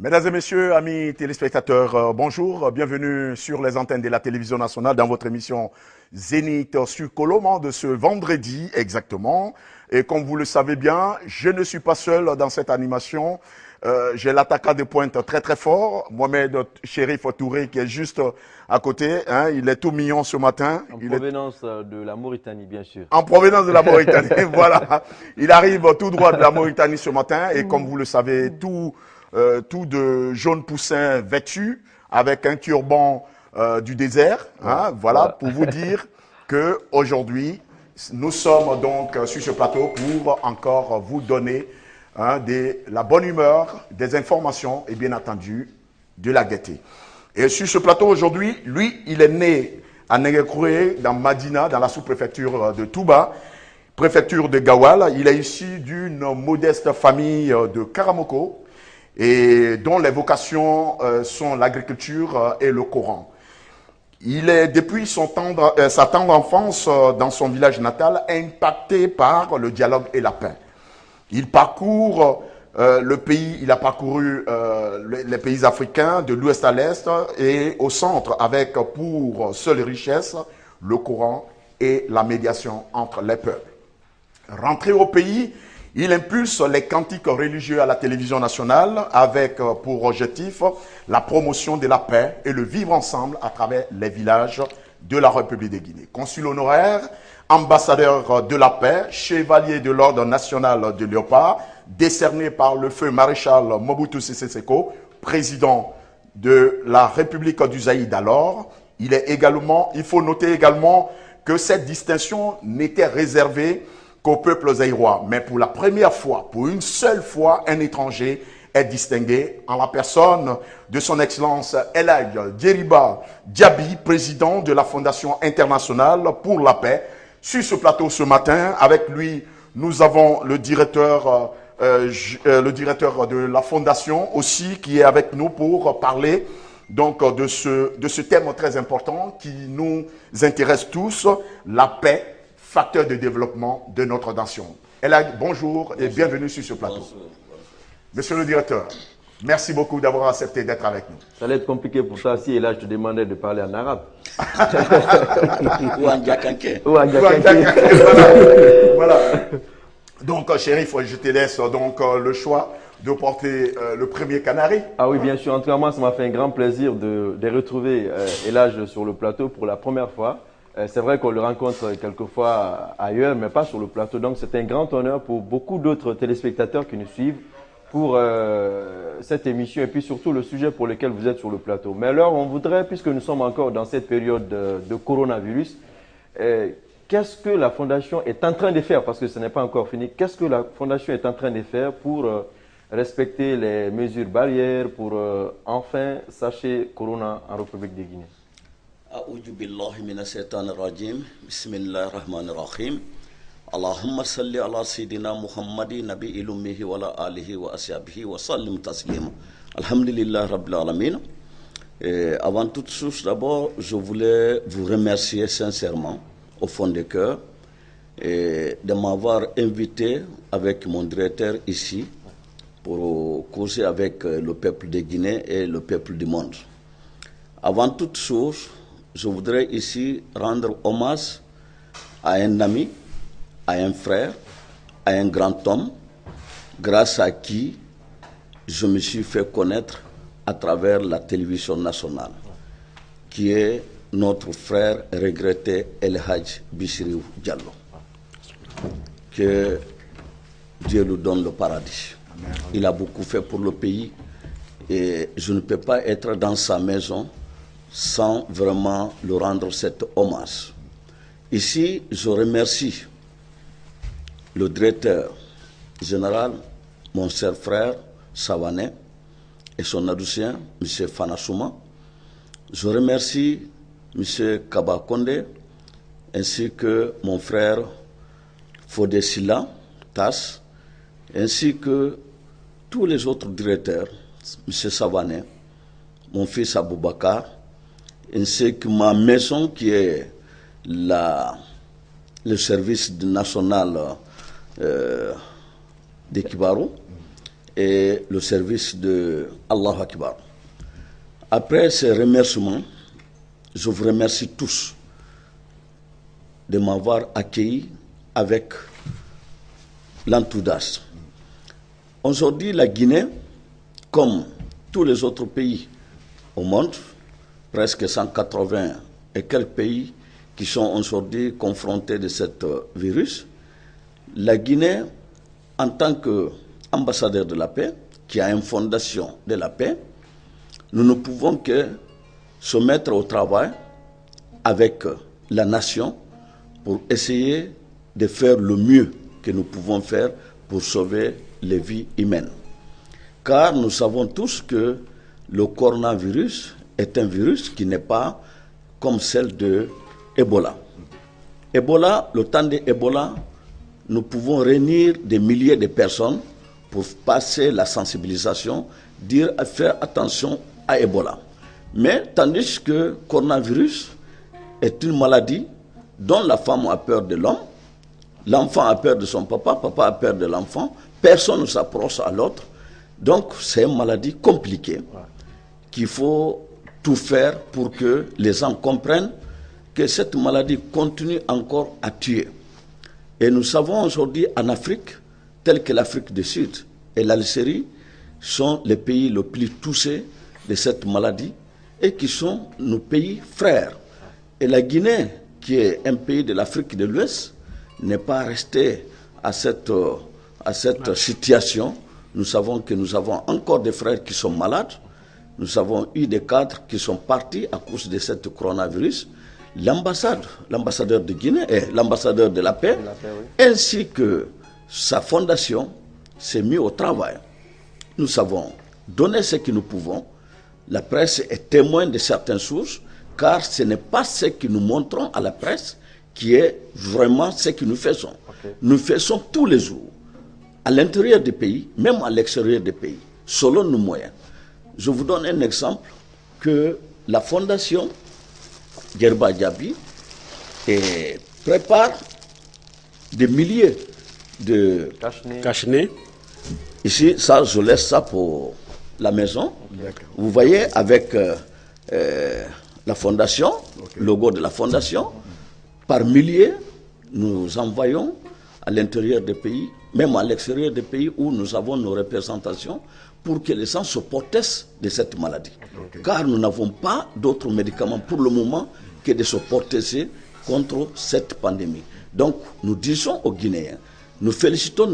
Mesdames et messieurs, amis téléspectateurs, bonjour, bienvenue sur les antennes de la télévision nationale dans votre émission Zénith sur Colombo de ce vendredi exactement. Et comme vous le savez bien, je ne suis pas seul dans cette animation. J'ai l'attaquant de pointe très très fort, Mohamed Chérif Touré qui est juste à côté. Hein, il est tout mignon ce matin. En provenance de la Mauritanie, bien sûr. En provenance de la Mauritanie, voilà. Il arrive tout droit de la Mauritanie ce matin et comme vous le savez, tout de jaune poussin vêtu avec un turban du désert. Hein, voilà, pour vous dire que aujourd'hui, nous sommes donc sur ce plateau pour encore vous donner la bonne humeur, des informations et bien entendu de la gaieté. Et sur ce plateau aujourd'hui, lui, il est né à Néguékoué, dans Madina, dans la sous-préfecture de Touba, préfecture de Gawal. Il est issu d'une modeste famille de Karamoko et dont les vocations sont l'agriculture et le Coran. Il est, depuis sa tendre enfance dans son village natal, impacté par le dialogue et la paix. Il parcourt le pays, il a parcouru les pays africains de l'ouest à l'est et au centre avec pour seule richesse le Coran et la médiation entre les peuples. Rentré au pays, il impulse les cantiques religieux à la télévision nationale avec pour objectif la promotion de la paix et le vivre ensemble à travers les villages de la République de Guinée. Consul honoraire, ambassadeur de la paix, chevalier de l'ordre national de Léopard, décerné par le feu maréchal Mobutu Sese Seko, président de la République du Zaïre alors. Il faut noter également que cette distinction n'était réservée qu'au peuple zaïrois. Mais pour la première fois, pour une seule fois, un étranger est distingué en la personne de son Excellence El Hadj Djeriba Diaby, président de la Fondation internationale pour la paix. Sur ce plateau ce matin, avec lui, nous avons le directeur de la Fondation aussi qui est avec nous pour parler donc de ce thème très important qui nous intéresse tous, la paix, facteur de développement de notre nation. El Hadj, bonjour et bienvenue sur ce plateau. Bonjour. Monsieur le directeur, merci beaucoup d'avoir accepté d'être avec nous. Ça allait être compliqué pour toi si là je te demandais de parler en arabe. Ou en Diakanké. Ou en Diakanké. Voilà. Donc, Chérif, je te laisse donc le choix de porter le premier canari. Ah oui, bien sûr. En tout cas, moi, ça m'a fait un grand plaisir de retrouver El Hadj sur le plateau pour la première fois. C'est vrai qu'on le rencontre quelquefois ailleurs, mais pas sur le plateau. Donc, c'est un grand honneur pour beaucoup d'autres téléspectateurs qui nous suivent pour cette émission et puis surtout le sujet pour lequel vous êtes sur le plateau. Mais alors, on voudrait, puisque nous sommes encore dans cette période de coronavirus, qu'est-ce que la Fondation est en train de faire, parce que ce n'est pas encore fini, qu'est-ce que la Fondation est en train de faire pour respecter les mesures barrières, pour enfin sachez Corona en République de Guinée? أعوذ بالله من الشيطان الرجيم بسم الله الرحمن الرحيم اللهم صل على سيدنا محمد نبي الأمه وعلى آله وأصحابه وسلم تسليما الحمد لله رب العالمين. Avant toute chose, d'abord, je voulais vous remercier sincèrement au fond du cœur de m'avoir invité avec mon directeur ici pour causer avec le peuple de Guinée et le peuple du monde. Avant toute chose, je voudrais ici rendre hommage à un ami, à un frère, à un grand homme, grâce à qui je me suis fait connaître à travers la télévision nationale, qui est notre frère regretté El Hadj Bichri Diallo. Que Dieu lui donne le paradis. Il a beaucoup fait pour le pays et je ne peux pas être dans sa maison sans vraiment lui rendre cet hommage. Ici, je remercie le directeur général, mon cher frère Savané, et son adjoint, M. Fanasouma. Je remercie M. Kaba Kondé, ainsi que mon frère Fodé Silla, Tas, ainsi que tous les autres directeurs, M. Savané, mon fils Aboubakar, ainsi que ma maison qui est le service national de Kibarou, et le service de Allah Akbar. Après ces remerciements, je vous remercie tous de m'avoir accueilli avec l'enthousiasme. Aujourd'hui, la Guinée, comme tous les autres pays au monde, presque 180 et quelques pays qui sont aujourd'hui confrontés de ce virus, la Guinée, en tant qu'ambassadeur de la paix, qui a une fondation de la paix, nous ne pouvons que se mettre au travail avec la nation pour essayer de faire le mieux que nous pouvons faire pour sauver les vies humaines. Car nous savons tous que le coronavirus est un virus qui n'est pas comme celle de Ebola. Ebola, le temps d'Ebola, nous pouvons réunir des milliers de personnes pour passer la sensibilisation, dire faire attention à Ebola. Mais tandis que le coronavirus est une maladie dont la femme a peur de l'homme, l'enfant a peur de son papa, papa a peur de l'enfant, personne ne s'approche à l'autre. Donc c'est une maladie compliquée qu'il faut tout faire pour que les gens comprennent que cette maladie continue encore à tuer. Et nous savons aujourd'hui en Afrique, tels que l'Afrique du Sud et l'Algérie, sont les pays les plus touchés de cette maladie et qui sont nos pays frères. Et la Guinée, qui est un pays de l'Afrique de l'Ouest, n'est pas restée à cette situation. Nous savons que nous avons encore des frères qui sont malades. Nous avons eu des cadres qui sont partis à cause de ce coronavirus. L'ambassadeur de Guinée et l'ambassadeur de la paix, ainsi que sa fondation, s'est mis au travail. Nous avons donné ce que nous pouvons. La presse est témoin de certaines sources, car ce n'est pas ce que nous montrons à la presse qui est vraiment ce que nous faisons. Nous faisons tous les jours, à l'intérieur du pays, même à l'extérieur du pays, selon nos moyens. Je vous donne un exemple que la fondation Djerba Diaby prépare des milliers de cache-nez. Ici, ça, je laisse ça pour la maison. Vous voyez, avec la fondation, le logo de la fondation, par milliers, nous envoyons à l'intérieur des pays, même à l'extérieur des pays où nous avons nos représentations, pour que les gens se protègent de cette maladie. Car nous n'avons pas d'autres médicaments pour le moment que de se protéger contre cette pandémie. Donc, nous disons aux Guinéens, nous félicitons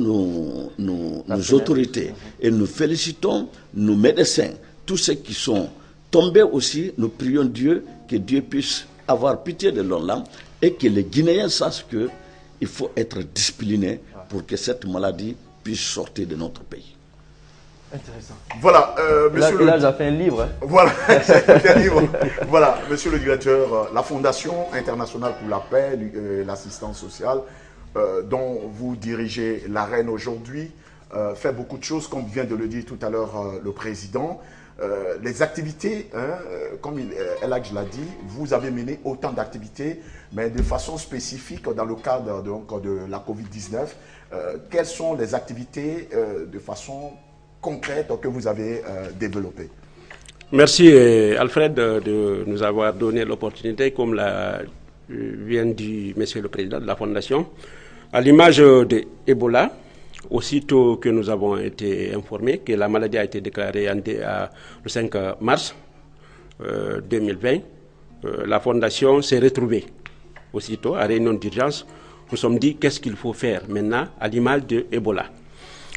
nos autorités et nous félicitons nos médecins, tous ceux qui sont tombés aussi. Nous prions Dieu, que Dieu puisse avoir pitié de leurs âmes et que les Guinéens sachent qu'il faut être disciplinés pour que cette maladie puisse sortir de notre pays. Intéressant. Voilà, monsieur là, j'ai fait un livre. Hein. Voilà, c'est un livre. Voilà, monsieur le directeur, la Fondation internationale pour la paix, l'assistance sociale, dont vous dirigez l'arène aujourd'hui, fait beaucoup de choses, comme vient de le dire tout à l'heure le président. Les activités, comme El Hadj l'a dit, vous avez mené autant d'activités, mais de façon spécifique dans le cadre de la Covid-19. Quelles sont les activités de façon concrète que vous avez développées? Merci Alfred de nous avoir donné l'opportunité, comme vient dit Monsieur le Président de la Fondation. À l'image de Ebola, aussitôt que nous avons été informés que la maladie a été déclarée le 5 mars 2020, la Fondation s'est retrouvée aussitôt à réunion d'urgence. Nous nous sommes dit qu'est-ce qu'il faut faire maintenant à l'image de Ebola.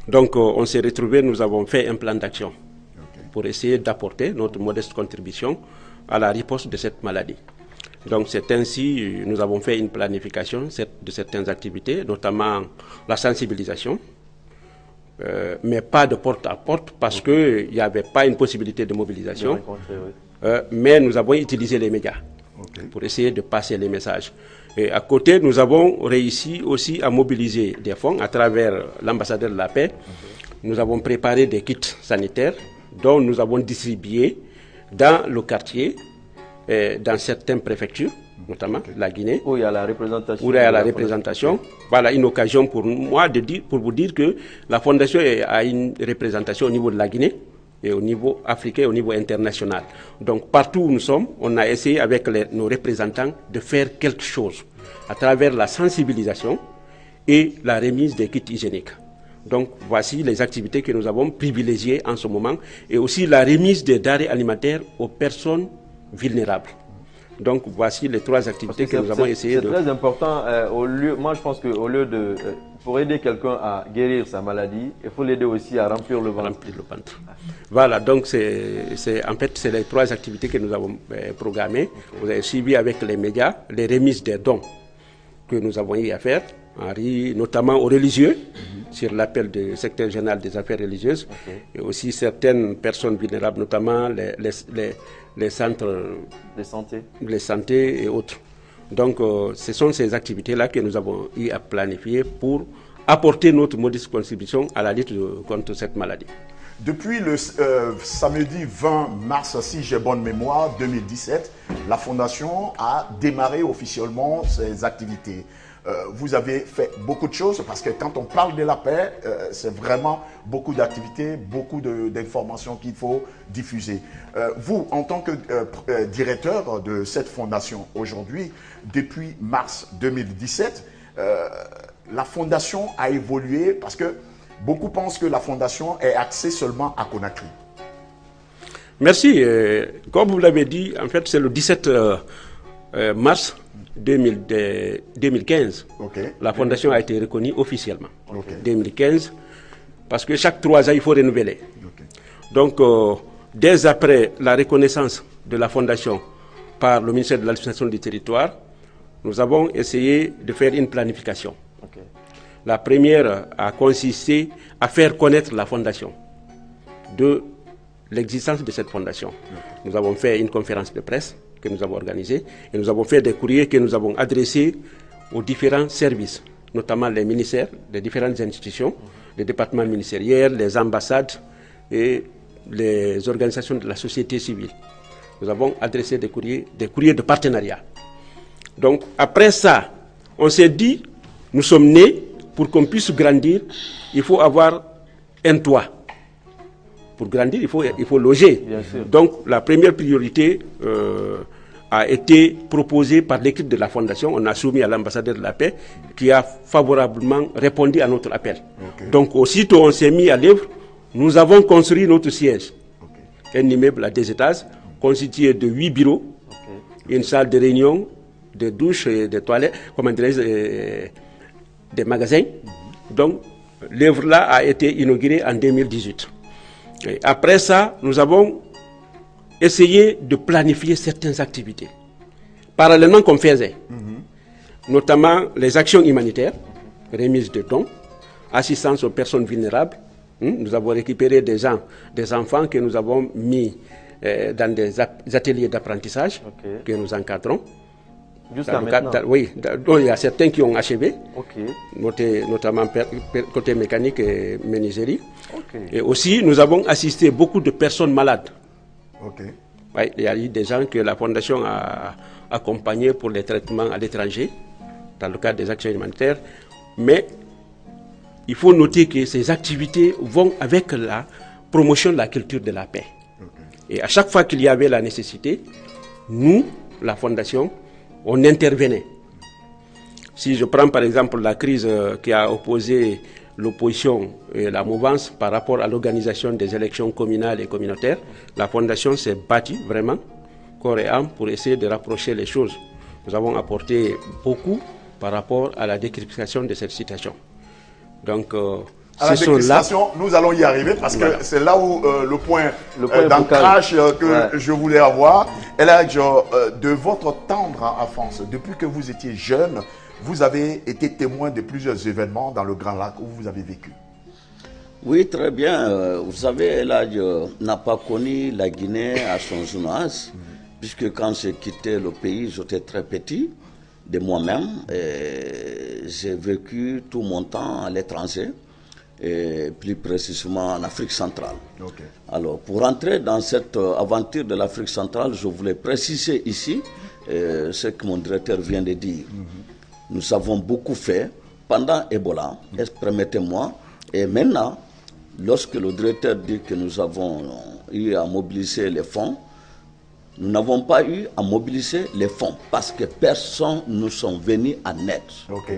Donc on s'est retrouvés, nous avons fait un plan d'action pour essayer d'apporter notre modeste contribution à la riposte de cette maladie. Donc c'est ainsi, nous avons fait une planification de certaines activités, notamment la sensibilisation, mais pas de porte à porte parce qu'il n'y avait pas une possibilité de mobilisation. Mais nous avons utilisé les médias pour essayer de passer les messages. Et à côté, nous avons réussi aussi à mobiliser des fonds à travers l'ambassadeur de la paix. Nous avons préparé des kits sanitaires dont nous avons distribué dans le quartier dans certaines préfectures, notamment la Guinée, où il y a la représentation. où il y a la représentation. Voilà une occasion pour moi pour vous dire que la Fondation a une représentation au niveau de la Guinée et au niveau africain, au niveau international. Donc partout où nous sommes, on a essayé avec nos représentants de faire quelque chose à travers la sensibilisation et la remise des kits hygiéniques. Donc voici les activités que nous avons privilégiées en ce moment et aussi la remise des denrées alimentaires aux personnes vulnérables. Donc voici les 3 activités que nous avons essayé de... C'est très important. Moi je pense qu'au lieu de... pour aider quelqu'un à guérir sa maladie, il faut l'aider aussi à remplir le ventre. Voilà, donc en fait c'est les 3 activités que nous avons programmées. Vous avez suivi avec les médias les remises des dons que nous avons eu à faire, notamment aux religieux, sur l'appel du secrétaire général des affaires religieuses, et aussi certaines personnes vulnérables, notamment les centres de santé et autres. Donc, ce sont ces activités-là que nous avons eu à planifier pour apporter notre modeste contribution à la lutte contre cette maladie. Depuis le samedi 20 mars, si j'ai bonne mémoire, 2017, la Fondation a démarré officiellement ses activités. Vous avez fait beaucoup de choses parce que quand on parle de la paix, c'est vraiment beaucoup d'activités, beaucoup d'informations qu'il faut diffuser. Vous, en tant que directeur de cette fondation aujourd'hui, depuis mars 2017, la fondation a évolué parce que beaucoup pensent que la fondation est axée seulement à Conakry. Merci. Comme vous l'avez dit, en fait, c'est le 17 mars 2015. La fondation a été reconnue officiellement. 2015, parce que chaque 3 ans, il faut renouveler. Donc, dès après la reconnaissance de la fondation par le ministère de l'administration du territoire, nous avons essayé de faire une planification. La première a consisté à faire connaître la fondation, de l'existence de cette fondation. Nous avons fait une conférence de presse que nous avons organisée et nous avons fait des courriers que nous avons adressés aux différents services, notamment les ministères, les différentes institutions, les départements ministériels, les ambassades et les organisations de la société civile. Nous avons adressé des courriers de partenariat. Donc après ça, on s'est dit, nous sommes nés, pour qu'on puisse grandir, il faut avoir un toit. Pour grandir, il faut loger. Donc la première priorité a été proposée par l'équipe de la Fondation. On a soumis à l'ambassadeur de la paix qui a favorablement répondu à notre appel. Donc aussitôt on s'est mis à l'œuvre, nous avons construit notre siège. Un immeuble à 2 étages constitué de 8 bureaux, une salle de réunion, des douches et des toilettes, comment dirais-je, des magasins. Donc l'œuvre là a été inaugurée en 2018. Et après ça, nous avons essayé de planifier certaines activités. Parallèlement qu'on faisait, notamment les actions humanitaires, remise de dons, assistance aux personnes vulnérables. Nous avons récupéré des enfants que nous avons mis dans des ateliers d'apprentissage que nous encadrons. Jusqu'à maintenant. Oui, il y a certains qui ont achevé, notamment côté mécanique et menuiserie. Et aussi, nous avons assisté beaucoup de personnes malades. Oui, il y a eu des gens que la Fondation a accompagnés pour les traitements à l'étranger, dans le cadre des actions humanitaires. Mais il faut noter que ces activités vont avec la promotion de la culture de la paix. Et à chaque fois qu'il y avait la nécessité, nous, la Fondation, on intervenait. Si je prends par exemple la crise qui a opposé l'opposition et la mouvance par rapport à l'organisation des élections communales et communautaires, la Fondation s'est battue vraiment, corps et âme, pour essayer de rapprocher les choses. Nous avons apporté beaucoup par rapport à la décryptation de cette situation. Donc, à la décryptation, nous allons y arriver parce que c'est là où le point d'ancrage que je voulais avoir. Et là, de votre tendre enfance, depuis que vous étiez jeune, vous avez été témoin de plusieurs événements dans le Grand Lac où vous avez vécu. Oui, très bien. Vous savez, là, je n'ai pas connu la Guinée à son jeunesse, puisque quand j'ai quitté le pays, j'étais très petit de moi-même. J'ai vécu tout mon temps à l'étranger. et plus précisément en Afrique centrale. Ok. Alors, pour entrer dans cette aventure de l'Afrique centrale, je voulais préciser ici ce que mon directeur vient de dire. Nous avons beaucoup fait pendant Ebola, permettez-moi, et maintenant, lorsque le directeur dit que nous avons eu à mobiliser les fonds, nous n'avons pas eu à mobiliser les fonds parce que personne ne nous sont venus en aide. Ok.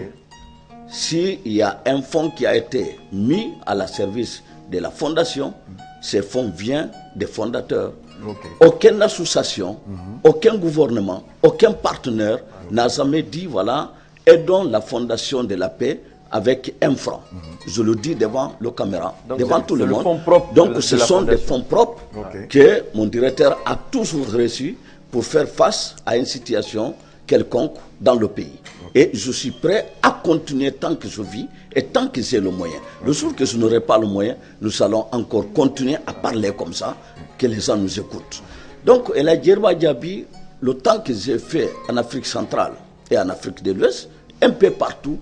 S'il y a un fonds qui a été mis à la service de la fondation, ce fonds vient des fondateurs. Ok. Aucune association, aucun gouvernement, aucun partenaire n'a jamais dit, voilà, aidons la fondation de la paix avec 1 franc. Je le dis devant le caméra, Donc devant tout le monde. fonds propre Donc de ce la sont des fondation. fonds propres Ok. que mon directeur a toujours reçus pour faire face à une situation quelconque dans le pays. Et je suis prêt à continuer tant que je vis et tant que j'ai le moyen. Le jour que je n'aurai pas le moyen, nous allons encore continuer à parler comme ça, que les gens nous écoutent. Donc, El Hadji Yerba Diaby, le temps que j'ai fait en Afrique centrale et en Afrique de l'Ouest, un peu partout,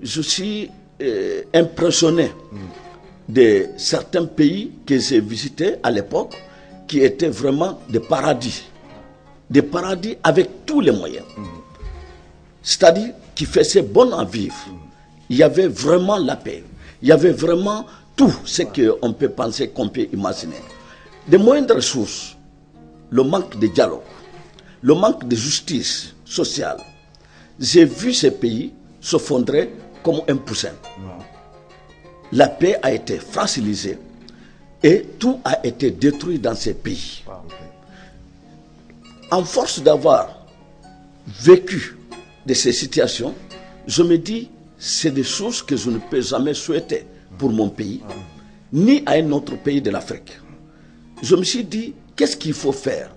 je suis impressionné de certains pays que j'ai visités à l'époque, qui étaient vraiment des paradis avec tous les moyens. C'est-à-dire qui faisaient bon à vivre. Il y avait vraiment la paix. Il y avait vraiment tout ce qu'on peut penser, qu'on peut imaginer. Des moyens de ressources, le manque de dialogue, le manque de justice sociale. J'ai vu ces pays s'effondrer comme un poussin. La paix a été fragilisée et tout a été détruit dans ces pays. En force d'avoir vécu de ces situations, je me dis, c'est des choses que je ne peux jamais souhaiter pour mon pays, ni à un autre pays de l'Afrique. Je me suis dit, qu'est-ce qu'il faut faire?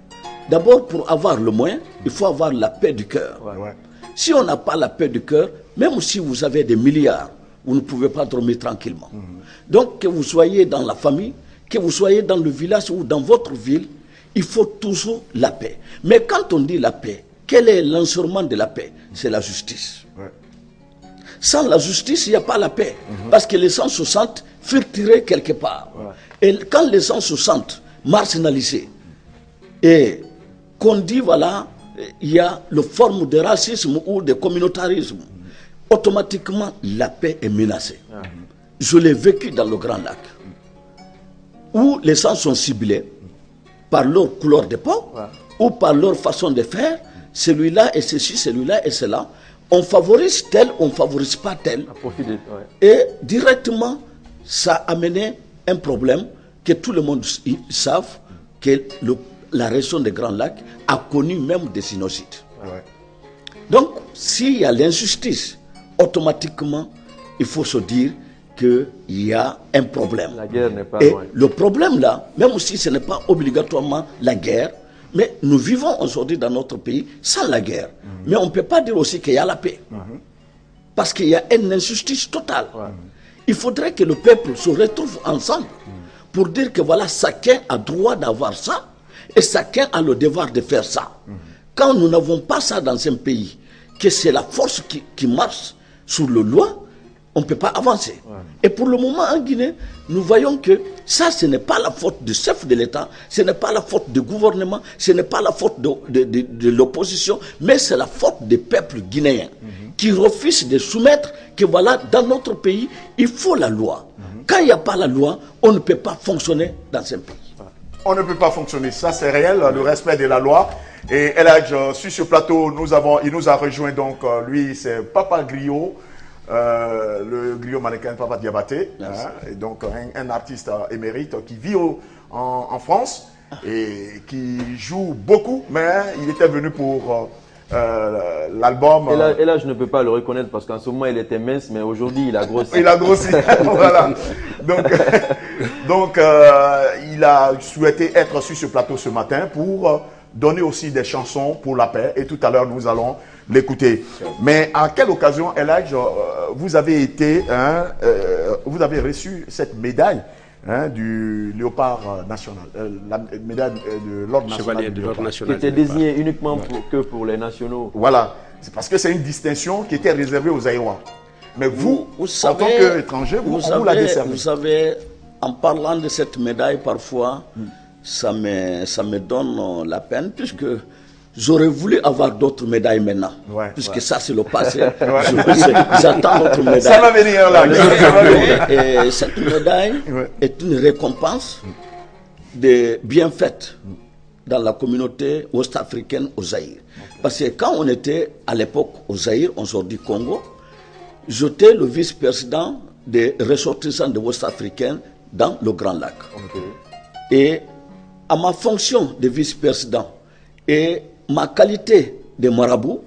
D'abord, pour avoir le moyen, il faut avoir la paix du cœur. Ouais. Si on n'a pas la paix du cœur, même si vous avez des milliards, vous ne pouvez pas dormir tranquillement. Donc, que vous soyez dans la famille, que vous soyez dans le village ou dans votre ville, il faut toujours la paix. Mais quand on dit la paix, quel est l'instrument de la paix? C'est la justice. Ouais. Sans la justice, il n'y a pas la paix. Parce que les gens se sentent filtrés quelque part. Et quand les gens se sentent marginalisés, et qu'on dit, voilà, il y a le forme de racisme ou de communautarisme, automatiquement, la paix est menacée. Je l'ai vécu dans le Grand Lac, où les gens sont ciblés par leur couleur de peau, ou par leur façon de faire, celui-là et ceci, celui-là et cela. On favorise tel, on ne favorise pas tel. À profit de- ouais. Et directement, ça a amené un problème que tout le monde savent, que la région des Grands Lacs a connu même des génocides. Ouais. Donc, s'il y a l'injustice, automatiquement, il faut se dire qu'il y a un problème. La guerre n'est pas Et loin. le problème là, même si ce n'est pas obligatoirement la guerre, mais nous vivons aujourd'hui dans notre pays sans la guerre. Mais on ne peut pas dire aussi qu'il y a la paix. Parce qu'il y a une injustice totale. Il faudrait que le peuple se retrouve ensemble pour dire que voilà, chacun a droit d'avoir ça et chacun a le devoir de faire ça. Quand nous n'avons pas ça dans un pays, que c'est la force qui marche sur le loi, on ne peut pas avancer. Et pour le moment, en Guinée, nous voyons que ça, ce n'est pas la faute du chef de l'État, ce n'est pas la faute du gouvernement, ce n'est pas la faute de l'opposition, mais c'est la faute des peuples guinéens qui refusent de soumettre que voilà, dans notre pays, il faut la loi. Quand il n'y a pas la loi, on ne peut pas fonctionner dans un pays. On ne peut pas fonctionner, ça c'est réel, le respect de la loi. Et El Hadj, sur ce plateau, il nous a rejoint donc, lui c'est Papa Griot, le Griot mannequin Papa Diabaté, hein, et donc un artiste émérite qui vit en France et qui joue beaucoup, mais il était venu pour l'album. Et là, je ne peux pas le reconnaître parce qu'en ce moment, il était mince, mais aujourd'hui, il a grossi. Il a grossi, voilà. Donc il a souhaité être sur ce plateau ce matin pour donner aussi des chansons pour la paix. Et tout à l'heure, nous allons l'écouter. Mais à quelle occasion, El Hadj, vous avez été, vous avez reçu cette médaille du Léopard national, la médaille de l'ordre national. Chevalier de l'ordre Qui national. était désigné uniquement que pour les nationaux. Voilà, c'est parce que c'est une distinction qui était réservée aux Aïrois. Mais vous, en savez, tant qu'étranger, on vous l'a décerné. Vous savez, en parlant de cette médaille, parfois, ça me donne la peine, puisque j'aurais voulu avoir d'autres médailles maintenant. Puisque ça, c'est le passé. J'attends d'autres médailles. Ça va venir là. Et cette médaille est une récompense des bienfaits dans la communauté ouest-africaine au Zaïre. Parce que quand on était à l'époque au Zaïre, aujourd'hui Congo, j'étais le vice-président des ressortissants de ouest-africains dans le Grand Lac. Et à ma fonction de vice-président et ma qualité de marabout,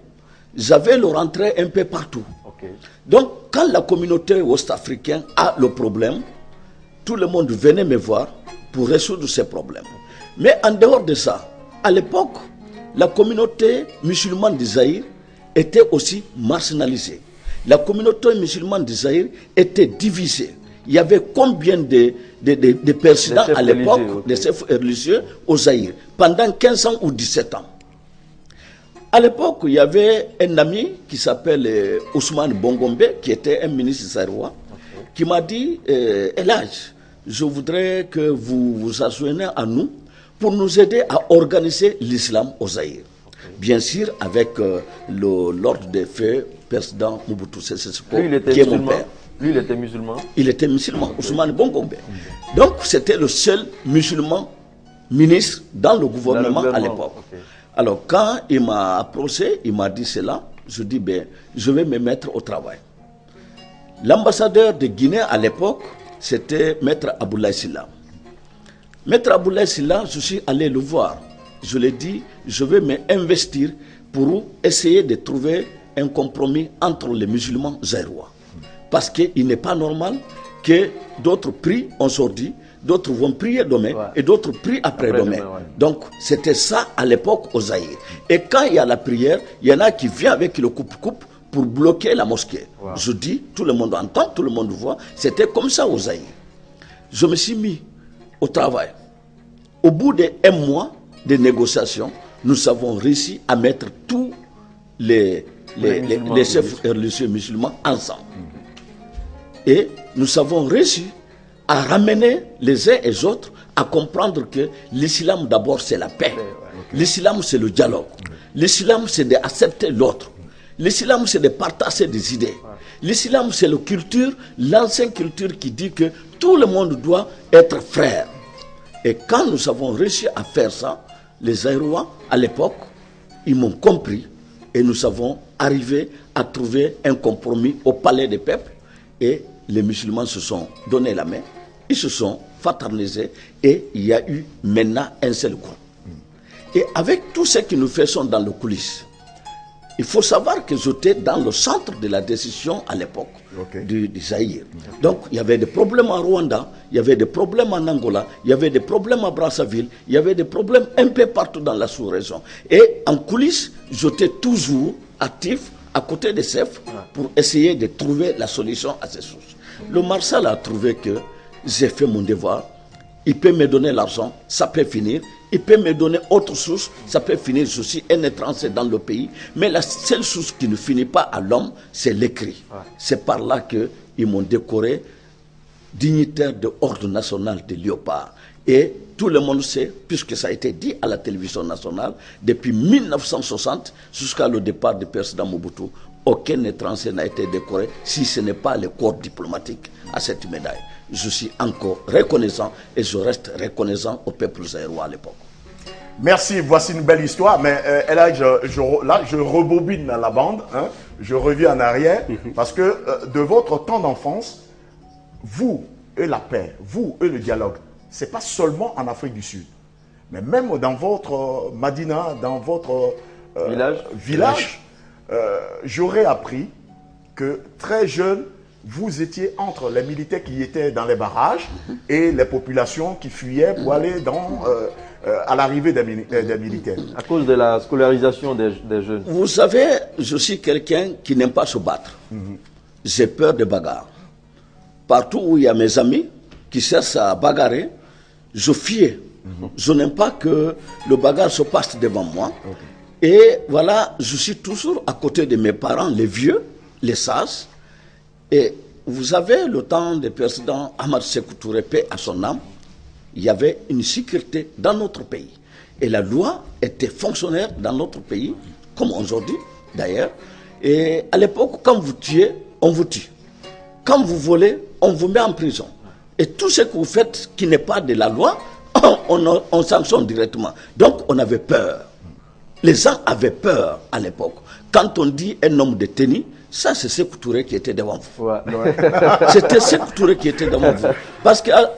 j'avais le rentrée un peu partout. Donc, quand la communauté ouest-africaine a le problème, tout le monde venait me voir pour résoudre ces problèmes. Mais en dehors de ça, à l'époque, la communauté musulmane du Zaïre était aussi marginalisée. La communauté musulmane du Zaïre était divisée. Il y avait combien de présidents à l'époque, des chefs religieux au Zaïre, pendant 15 ans ou 17 ans. À l'époque, il y avait un ami qui s'appelle Ousmane Bongombe, qui était un ministre zaïrois, qui m'a dit, Elhadj, je voudrais que vous vous associez à nous pour nous aider à organiser l'islam au Zaïre. Bien sûr, avec l'ordre des faits, président Mobutu Sese Seko, qui est mon père. Lui, il était musulman. Il était musulman, Ousmane Bongombe. Donc, c'était le seul musulman ministre dans le gouvernement à l'époque. Alors, quand il m'a approché, il m'a dit cela, je dis, ben, je vais me mettre au travail. L'ambassadeur de Guinée à l'époque, c'était Maître Aboulaye Sylla. Maître Aboulaye Sylla, je suis allé le voir. Je lui ai dit, je vais m'investir pour essayer de trouver un compromis entre les musulmans zaïrois. Parce qu'il n'est pas normal que d'autres prient aujourd'hui, d'autres vont prier demain et d'autres prient après demain. Donc, c'était ça à l'époque au Zaïre. Et quand il y a la prière, il y en a qui viennent avec le coupe-coupe pour bloquer la mosquée. Je dis, tout le monde entend, tout le monde voit. C'était comme ça au Zaïre. Je me suis mis au travail. Au bout d'un mois de négociations, nous avons réussi à mettre tous les chefs religieux musulmans ensemble. Et nous avons réussi à ramener les uns et les autres à comprendre que l'islam d'abord c'est la paix. L'islam c'est le dialogue. L'islam c'est d'accepter l'autre. L'islam c'est de partager des idées. L'islam c'est la culture, l'ancienne culture qui dit que tout le monde doit être frère. Et quand nous avons réussi à faire ça, les Zaïrois à l'époque, ils m'ont compris et nous avons arrivé à trouver un compromis au palais des peuples et les musulmans se sont donné la main, ils se sont fraternisés et il y a eu maintenant un seul groupe. Et avec tout ce que nous faisons dans le coulisses, il faut savoir que j'étais dans le centre de la décision à l'époque du Zaïre. Donc il y avait des problèmes en Rwanda, il y avait des problèmes en Angola, il y avait des problèmes à Brazzaville, il y avait des problèmes un peu partout dans la sous-région. Et en coulisses, j'étais toujours actif à côté des chefs pour essayer de trouver la solution à ces choses. Le marshal a trouvé que j'ai fait mon devoir. Il peut me donner l'argent, ça peut finir. Il peut me donner autre source, ça peut finir. Je suis un étranger dans le pays. Mais la seule source qui ne finit pas à l'homme, c'est l'écrit. C'est par là qu'ils m'ont décoré dignitaire de l'ordre national de Léopard. Et tout le monde sait, puisque ça a été dit à la télévision nationale, depuis 1960 jusqu'à le départ du président Mobutu, aucun étranger n'a été décoré si ce n'est pas le corps diplomatique à cette médaille. Je suis encore reconnaissant et je reste reconnaissant au peuple zaïrois à l'époque. Merci, voici une belle histoire, mais là, je rebobine la bande, hein, je reviens en arrière, parce que de votre temps d'enfance, vous et la paix, vous et le dialogue, ce n'est pas seulement en Afrique du Sud, mais même dans votre Madina, dans votre village j'aurais appris que très jeune, vous étiez entre les militaires qui étaient dans les barrages et les populations qui fuyaient pour aller à l'arrivée des militaires. À cause de la scolarisation des jeunes. Vous savez, je suis quelqu'un qui n'aime pas se battre. J'ai peur de bagarre. Partout où il y a mes amis qui cherchent à bagarrer, je fuis. Je n'aime pas que le bagarre se passe devant moi. Et voilà, je suis toujours à côté de mes parents, les vieux, les sages. Et vous avez le temps du président Ahmad Sékou Touré, paix à son âme, il y avait une sécurité dans notre pays. Et la loi était fonctionnaire dans notre pays, comme aujourd'hui d'ailleurs. Et à l'époque, quand vous tuez, on vous tue. Quand vous volez, on vous met en prison. Et tout ce que vous faites qui n'est pas de la loi, on sanctionne directement. Donc on avait peur. Les gens avaient peur à l'époque. Quand on dit un homme de tenue, ça c'est Sékou Touré qui était devant vous. Ouais. C'était Sékou Touré qui était devant vous. Parce qu'à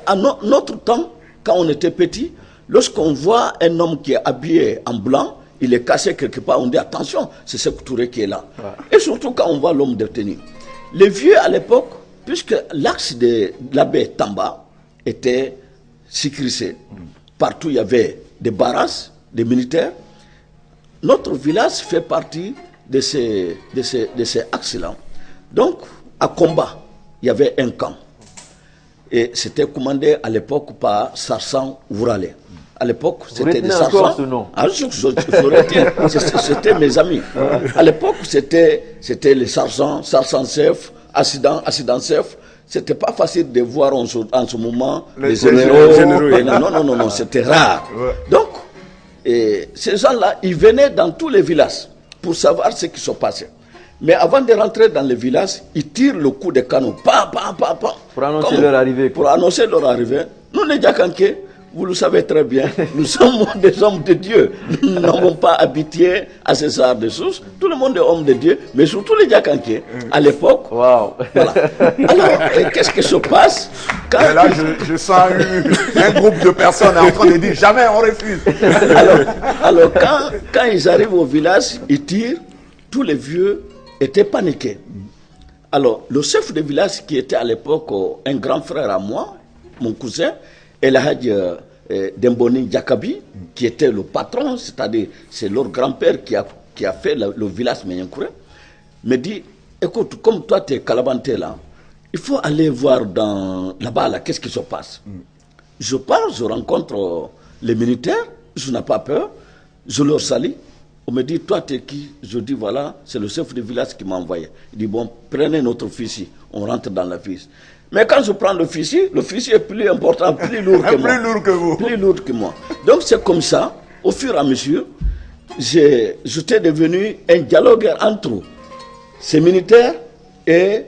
notre temps, quand on était petit, lorsqu'on voit un homme qui est habillé en blanc, il est caché quelque part, on dit attention, c'est Sékou Touré qui est là. Ouais. Et surtout quand on voit l'homme de tenue. Les vieux à l'époque, puisque l'axe de la baie Tamba était sécurisé, partout il y avait des barrages, des militaires. Notre village fait partie de ces axes-là. Donc, à Komba, il y avait un camp. Et c'était commandé à l'époque par Sarsan Wourale. À l'époque, c'était des sergents. C'était mes amis. À l'époque, c'était les sergents, sergents-chefs, assistants-chefs. C'était pas facile de voir en ce moment les généraux. Non, c'était rare. Ouais. Donc, ces gens-là, ils venaient dans tous les villages pour savoir ce qui se passait. Mais avant de rentrer dans les villages, ils tirent le coup de canon. Pour annoncer leur arrivée. Pour annoncer leur arrivée. Nous, les Djakanké, vous le savez très bien, nous sommes des hommes de Dieu. Nous n'avons pas habitué à ces arts de source. Tout le monde est homme de Dieu, mais surtout les Djakanké. À l'époque, wow. Voilà. Alors, qu'est-ce qui se passe quand... Et là, je sens un groupe de personnes en train de dire jamais on refuse. Alors quand ils arrivent au village, ils tirent, tous les vieux étaient paniqués. Alors, le chef de village qui était à l'époque un grand frère à moi, mon cousin, El Hadj Demboni Jakabi, qui était le patron, c'est-à-dire c'est leur grand-père qui a fait le village Menyankouré, me dit, écoute, comme toi tu es Kalabanté là, il faut aller voir là-bas, là, qu'est-ce qui se passe. Je pars, je rencontre les militaires, je n'ai pas peur, je leur salue. On me dit, toi, tu es qui? Je dis, voilà, c'est le chef de village qui m'a envoyé. Il dit, bon, prenez notre fusil, on rentre dans la ville. Mais quand je prends le fusil est plus important, plus lourd que moi. Plus lourd que vous. Plus lourd que moi. Donc c'est comme ça, au fur et à mesure, j'étais devenu un dialogueur entre ces militaires et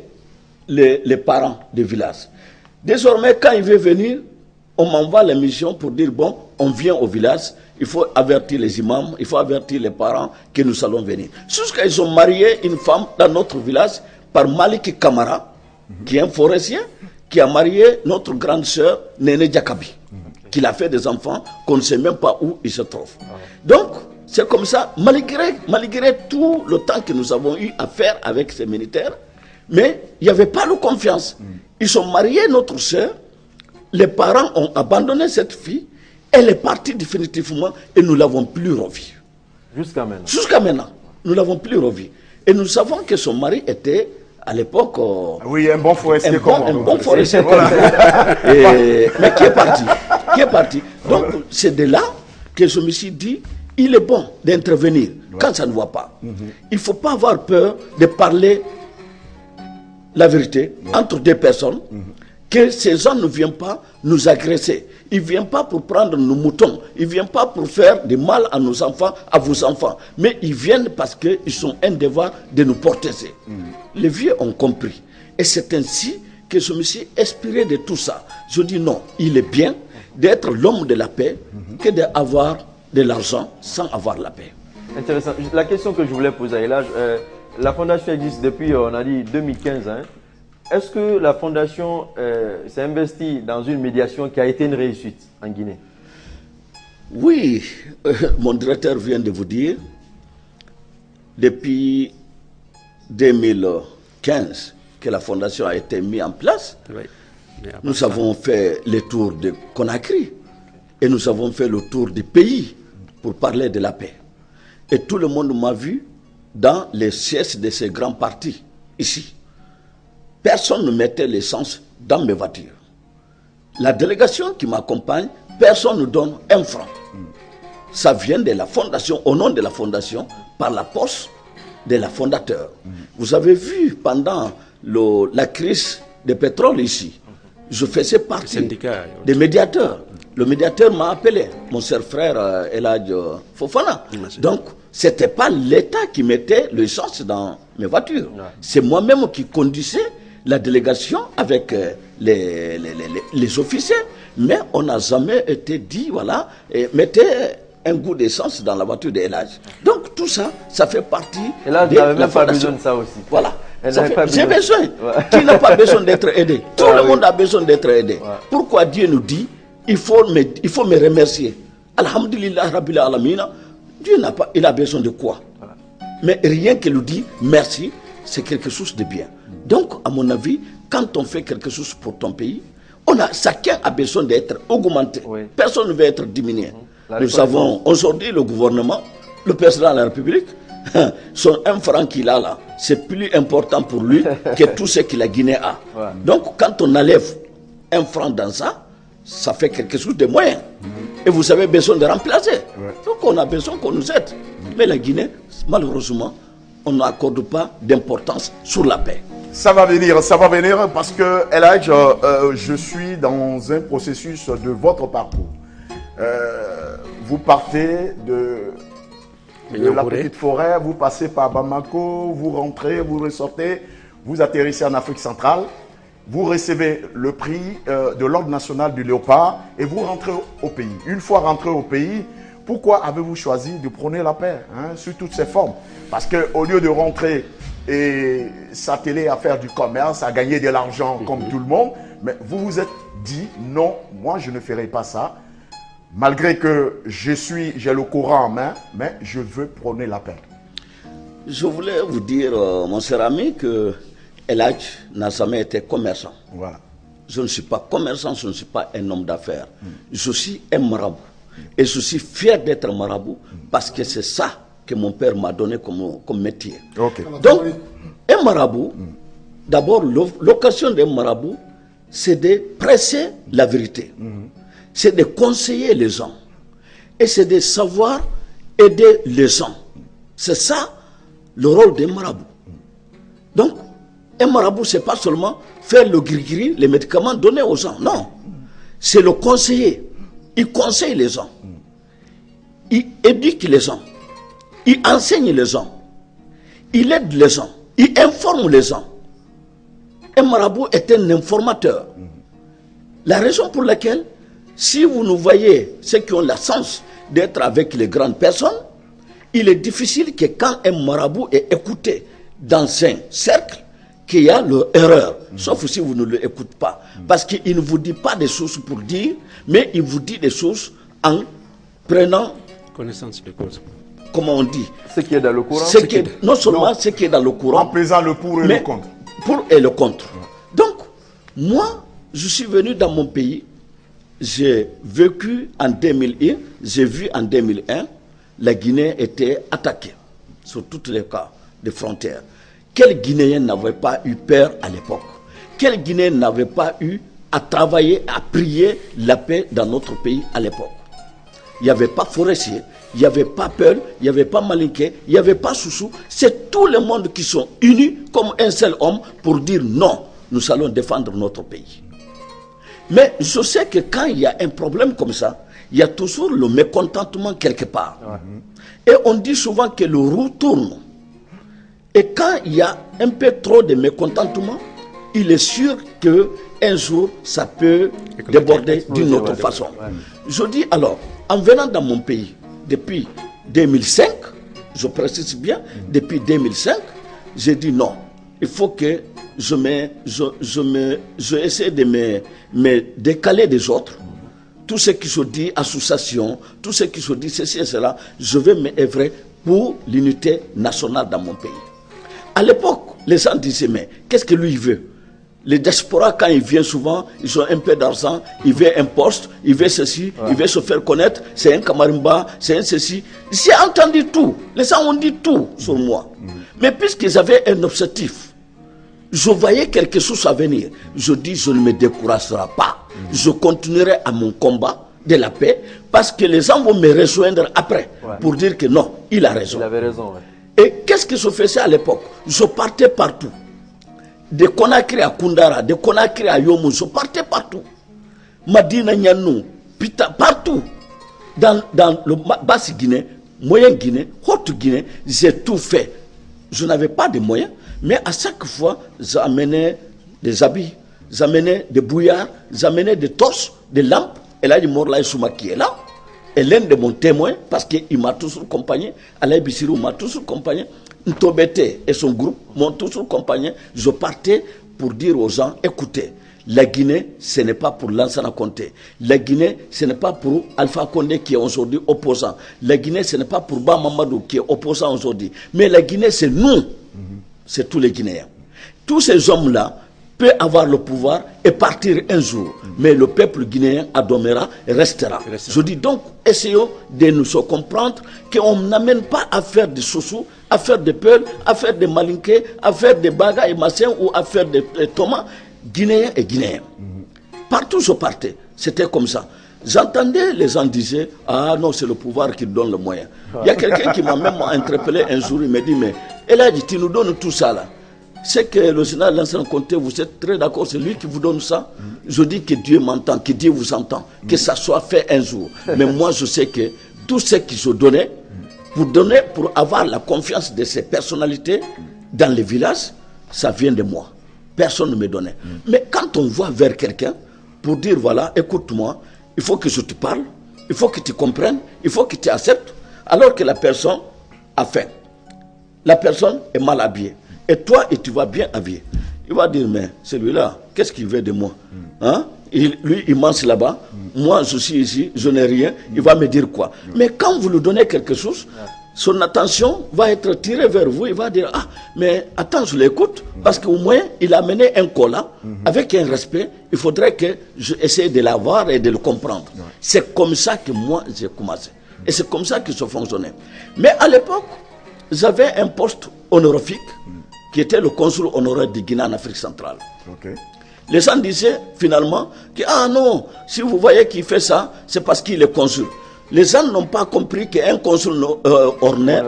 les parents du village. Désormais, quand il veut venir, on m'envoie la mission pour dire, bon, on vient au village, il faut avertir les imams, il faut avertir les parents que nous allons venir. Jusqu'à ils ont marié une femme dans notre village par Malik Kamara, qui est un forestier, qui a marié notre grande sœur Néné Jakabi, qui a fait des enfants qu'on ne sait même pas où ils se trouvent. Donc, c'est comme ça, malgré tout le temps que nous avons eu à faire avec ces militaires, mais il n'y avait pas de confiance. Ils ont marié notre sœur, les parents ont abandonné cette fille, elle est partie définitivement et nous ne l'avons plus revue. Jusqu'à maintenant. Jusqu'à maintenant, nous ne l'avons plus revue. Et nous savons que son mari était à l'époque... oui, un bon forestier un bon forestier. Voilà. Mais qui est parti. Donc, c'est de là que je me suis dit, il est bon d'intervenir quand ça ne va pas. Il ne faut pas avoir peur de parler la vérité entre deux personnes, que ces gens ne viennent pas nous agresser. Ils ne viennent pas pour prendre nos moutons. Ils ne viennent pas pour faire du mal à nos enfants, à vos enfants. Mais ils viennent parce qu'ils ont un devoir de nous protéger. Les vieux ont compris. Et c'est ainsi que je me suis inspiré de tout ça. Je dis non, il est bien d'être l'homme de la paix que d'avoir de l'argent sans avoir la paix. Intéressant. La question que je voulais poser à Elhadj, la fondation existe depuis, on a dit, 2015. Hein. Est-ce que la fondation s'est investie dans une médiation qui a été une réussite en Guinée? Oui, mon directeur vient de vous dire, depuis 2015 que la fondation a été mise en place, nous avons fait le tour de Conakry et nous avons fait le tour du pays pour parler de la paix. Et tout le monde m'a vu dans les sièges de ces grands partis, ici. Personne ne mettait l'essence dans mes voitures. La délégation qui m'accompagne, personne ne donne un franc. Ça vient de la fondation, au nom de la fondation, par la poste de la fondateur. Vous avez vu pendant la crise de pétrole ici, je faisais partie des médiateurs. Le médiateur m'a appelé, mon cher frère Eladj Fofana. Donc, ce n'était pas l'État qui mettait l'essence dans mes voitures. C'est moi-même qui conduisais la délégation avec les officiers. Mais on n'a jamais été dit, voilà, mettez un goût d'essence dans la voiture d'Eladj. Donc, tout ça, ça fait partie de la fondation. N'avait même pas besoin de ça aussi. Voilà. J'ai besoin. Qui n'a pas besoin d'être aidé? Tout le monde a besoin d'être aidé. Pourquoi Dieu nous dit, il faut me remercier. Alhamdulillah Rabbil Alamina. Dieu il a besoin de quoi? Mais rien qu'il nous dit merci, c'est quelque chose de bien. Donc, à mon avis, quand on fait quelque chose pour ton pays, chacun a besoin d'être augmenté. Personne ne veut être diminué. Nous avons aujourd'hui le gouvernement, le président de la République, son 1 franc qu'il a là, c'est plus important pour lui que tout ce que la Guinée a. Donc, quand on enlève 1 franc dans ça, ça fait quelque chose de moyen. Et vous avez besoin de remplacer. Donc, on a besoin qu'on nous aide. Mais la Guinée, malheureusement, on n'accorde pas d'importance sur la paix. Ça va venir parce que, Eladj, je suis dans un processus de votre parcours. Vous partez de la petite forêt, vous passez par Bamako, vous rentrez, vous ressortez, vous atterrissez en Afrique centrale, vous recevez le prix de l'Ordre national du Léopard et vous rentrez au pays. Une fois rentré au pays, pourquoi avez-vous choisi de prôner la paix sous toutes ses formes? Parce qu'au lieu de rentrer et s'atteler à faire du commerce, à gagner de l'argent comme tout le monde, mais vous vous êtes dit non, moi je ne ferai pas ça. Malgré que j'ai le courant en main, mais je veux prôner la paix. Je voulais vous dire, mon cher ami, que Eladj n'a jamais été commerçant. Voilà. Je ne suis pas commerçant, je ne suis pas un homme d'affaires. Je suis un marabout. Et je suis fier d'être marabout parce que c'est ça que mon père m'a donné comme métier. Donc, un marabout, d'abord, l'occasion d'un marabout, c'est de presser la vérité. C'est de conseiller les gens. Et c'est de savoir aider les gens. C'est ça le rôle d'un marabout. Donc, un marabout, ce n'est pas seulement faire le gris-gris, les médicaments donnés aux gens. Non. C'est le conseiller. Il conseille les gens. Il éduque les gens. Il enseigne les gens. Il aide les gens. Il informe les gens. Un marabout est un informateur. La raison pour laquelle, si vous nous voyez, ceux qui ont la chance d'être avec les grandes personnes, il est difficile que quand un marabout est écouté dans un cercle, qu'il y a l'erreur, sauf si vous ne l'écoutez pas. Parce qu'il ne vous dit pas des choses pour dire, mais il vous dit des choses en prenant connaissance de cause. Comment on dit? Ce qui est dans le courant. Non seulement ce qui est dans le courant. En pesant le pour et le contre. Pour et le contre. Donc, moi, je suis venu dans mon pays, j'ai vécu en 2001, j'ai vu en 2001, la Guinée était attaquée sur tous les cas de frontières. Quel Guinéen n'avait pas eu peur à l'époque? Quel Guinéen n'avait pas eu à travailler, à prier la paix dans notre pays à l'époque? Il n'y avait pas Forestier, il n'y avait pas Peul, il n'y avait pas Malinké, il n'y avait pas Soussou. C'est tout le monde qui sont unis comme un seul homme pour dire non, nous allons défendre notre pays. Mais je sais que quand il y a un problème comme ça, il y a toujours le mécontentement quelque part. Et on dit souvent que le roue tourne. Et quand il y a un peu trop de mécontentement, il est sûr qu'un jour, ça peut déborder d'une autre façon. Je dis alors, en venant dans mon pays, depuis 2005, je précise bien, depuis 2005, j'ai dit non, il faut que je essaie de me décaler des autres. Tout ce qui se dit association, tout ce qui se dit ceci et cela, je vais m'œuvrer pour l'unité nationale dans mon pays. À l'époque, les gens disaient, mais qu'est-ce que lui il veut? Les diasporas, quand ils viennent souvent, ils ont un peu d'argent, ils veulent un poste, ils veulent ceci, ils veulent se faire connaître, c'est un Kamarimba, c'est un ceci. J'ai entendu tout, les gens ont dit tout sur moi. Mais puisqu'ils avaient un objectif, je voyais quelque chose à venir. Je dis, je ne me découragerai pas. Je continuerai à mon combat de la paix, parce que les gens vont me rejoindre après, pour dire que non, il a raison. Il avait raison, Et qu'est-ce que je faisais à l'époque? Je partais partout. de Conakry à Koundara, de Conakry à Yomo, je partais partout. Madina Nyanou, Pita, partout. Dans le basse Guinée, moyenne Guinée, haute Guinée, j'ai tout fait. Je n'avais pas de moyens, mais à chaque fois, j'amenais des habits, j'amenais des bouillards, j'amenais des torches, des lampes. Et là, il Morlaï Souma qui est là. Et l'un de mon témoin, parce qu'il m'a toujours accompagné, Alain Bissirou m'a toujours accompagné, Ntobete et son groupe m'ont toujours accompagné. Je partais pour dire aux gens, écoutez, la Guinée, ce n'est pas pour Lansana Conté. La Guinée, ce n'est pas pour Alpha Condé qui est aujourd'hui opposant. La Guinée, ce n'est pas pour Ba Mamadou qui est opposant aujourd'hui. Mais la Guinée, c'est nous. C'est tous les Guinéens. Tous ces hommes-là peuvent avoir le pouvoir et partir un jour. Mais le peuple guinéen adormera et restera. Je dis donc, essayons de nous comprendre qu'on n'amène pas à faire des chouchous, à faire des peuls, à faire des malinqués, à faire des bagas et machins ou à faire des tomates. Guinéens et Guinéens. Partout je partais, c'était comme ça. J'entendais les gens disaient, ah non, c'est le pouvoir qui donne le moyen. Il y a quelqu'un qui m'a même interpellé un jour, il m'a dit, mais elle a dit, tu nous donnes tout ça là. C'est que le général Lansana Conté, vous êtes très d'accord, c'est lui qui vous donne ça. Je dis que Dieu m'entend, que Dieu vous entend, que ça soit fait un jour. Mais moi je sais que tout ce que je donnais, pour avoir la confiance de ces personnalités dans les villages, ça vient de moi. Personne ne me donnait. Mais quand on va vers quelqu'un pour dire, voilà, écoute-moi, il faut que je te parle, il faut que tu comprennes, il faut que tu acceptes, alors que la personne a faim. La personne est mal habillée. Et toi, et tu vas bien habillé. Il va dire, mais celui-là, qu'est-ce qu'il veut de moi? Hein? Lui, il mange là-bas. Moi, je suis ici, je n'ai rien. Il va me dire quoi? Mais quand vous lui donnez quelque chose, son attention va être tirée vers vous. Il va dire, ah, mais attends, je l'écoute. Parce qu'au moins, il a amené un cola avec un respect. Il faudrait que j'essaie de l'avoir et de le comprendre. C'est comme ça que moi, j'ai commencé. Et c'est comme ça que ça fonctionnait. Mais à l'époque, j'avais un poste honorifique qui était le consul honoraire de Guinée en Afrique centrale. Les gens disaient finalement que, ah non, si vous voyez qu'il fait ça, c'est parce qu'il est consul. Les gens n'ont pas compris qu'un consul, honoraire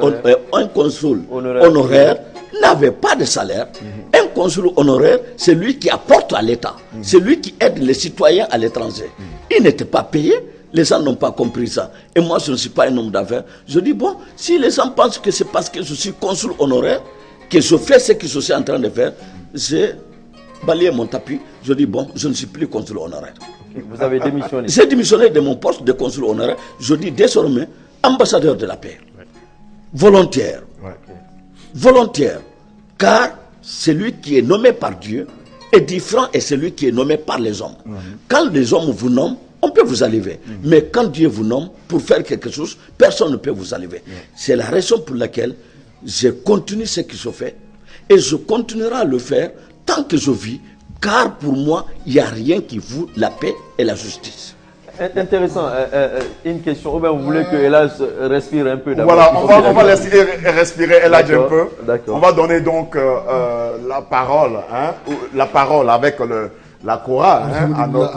n'avait pas de salaire. Un consul honoraire, c'est lui qui apporte à l'État. C'est lui qui aide les citoyens à l'étranger. Il n'était pas payé. Les gens n'ont pas compris ça. Et moi, je ne suis pas un homme d'affaires. Je dis, bon, si les gens pensent que c'est parce que je suis consul honoraire que je fais ce que je suis en train de faire, j'ai balayé mon tapis. Je dis, bon, je ne suis plus consul honoraire. Vous avez démissionné? J'ai démissionné de mon poste de consul honoraire. Je dis désormais ambassadeur de la paix. Volontaire. Volontaire. Car celui qui est nommé par Dieu est différent et celui qui est nommé par les hommes. Quand les hommes vous nomment, on peut vous enlever. Mais quand Dieu vous nomme pour faire quelque chose, personne ne peut vous enlever. C'est la raison pour laquelle je continue ce que je fais et je continuerai à le faire tant que je vis. Car pour moi, il n'y a rien qui vaut la paix et la justice. Intéressant. Une question. Robert, vous voulez que Elhadj respire un peu d'abord? Voilà, on va laisser respirer Elhadj un peu. D'accord. On va donner donc la parole, hein, la parole avec la chorale hein, à notre...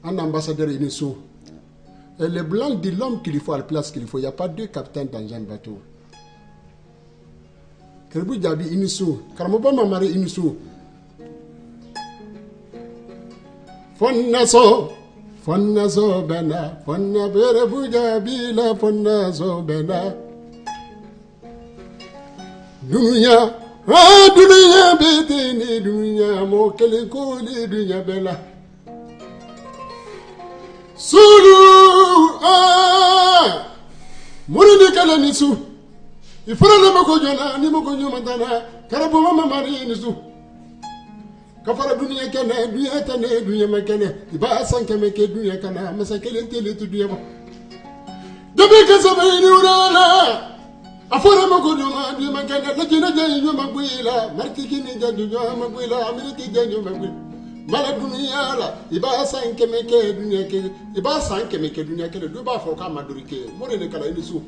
Un ambassadeur Inisso. Et le blanc dit l'homme qu'il faut à la place qu'il faut. Il n'y a pas deux capitaines dans un bateau. Kerbou Djabi Inisso. Karamoba Mamari Inisso. Fonnaso. Fonnaso Bena. Fonna Berebou Djabi la Fonnaso Bena. Dunya. Ah, Dunya Betini. Dunya Mokele Koli Dunya Bela. Sulu ah Muridi kala nisu ifara na makojona ni makonyo mandana karabo mama mari nisu kafara dunia kana dunia tane dunia makana iba sanke meke dunia kana masakele tele tu dunia ba dobe kasabe ni urala afara makojona dunia makana lakina janyo magwila martiki ni janyo magwila amiriki janyo magwila mala dunia la iba sanke meke dunia ke iba sanke meke dunia ke do ba fo ka madurike mo ne kala ni su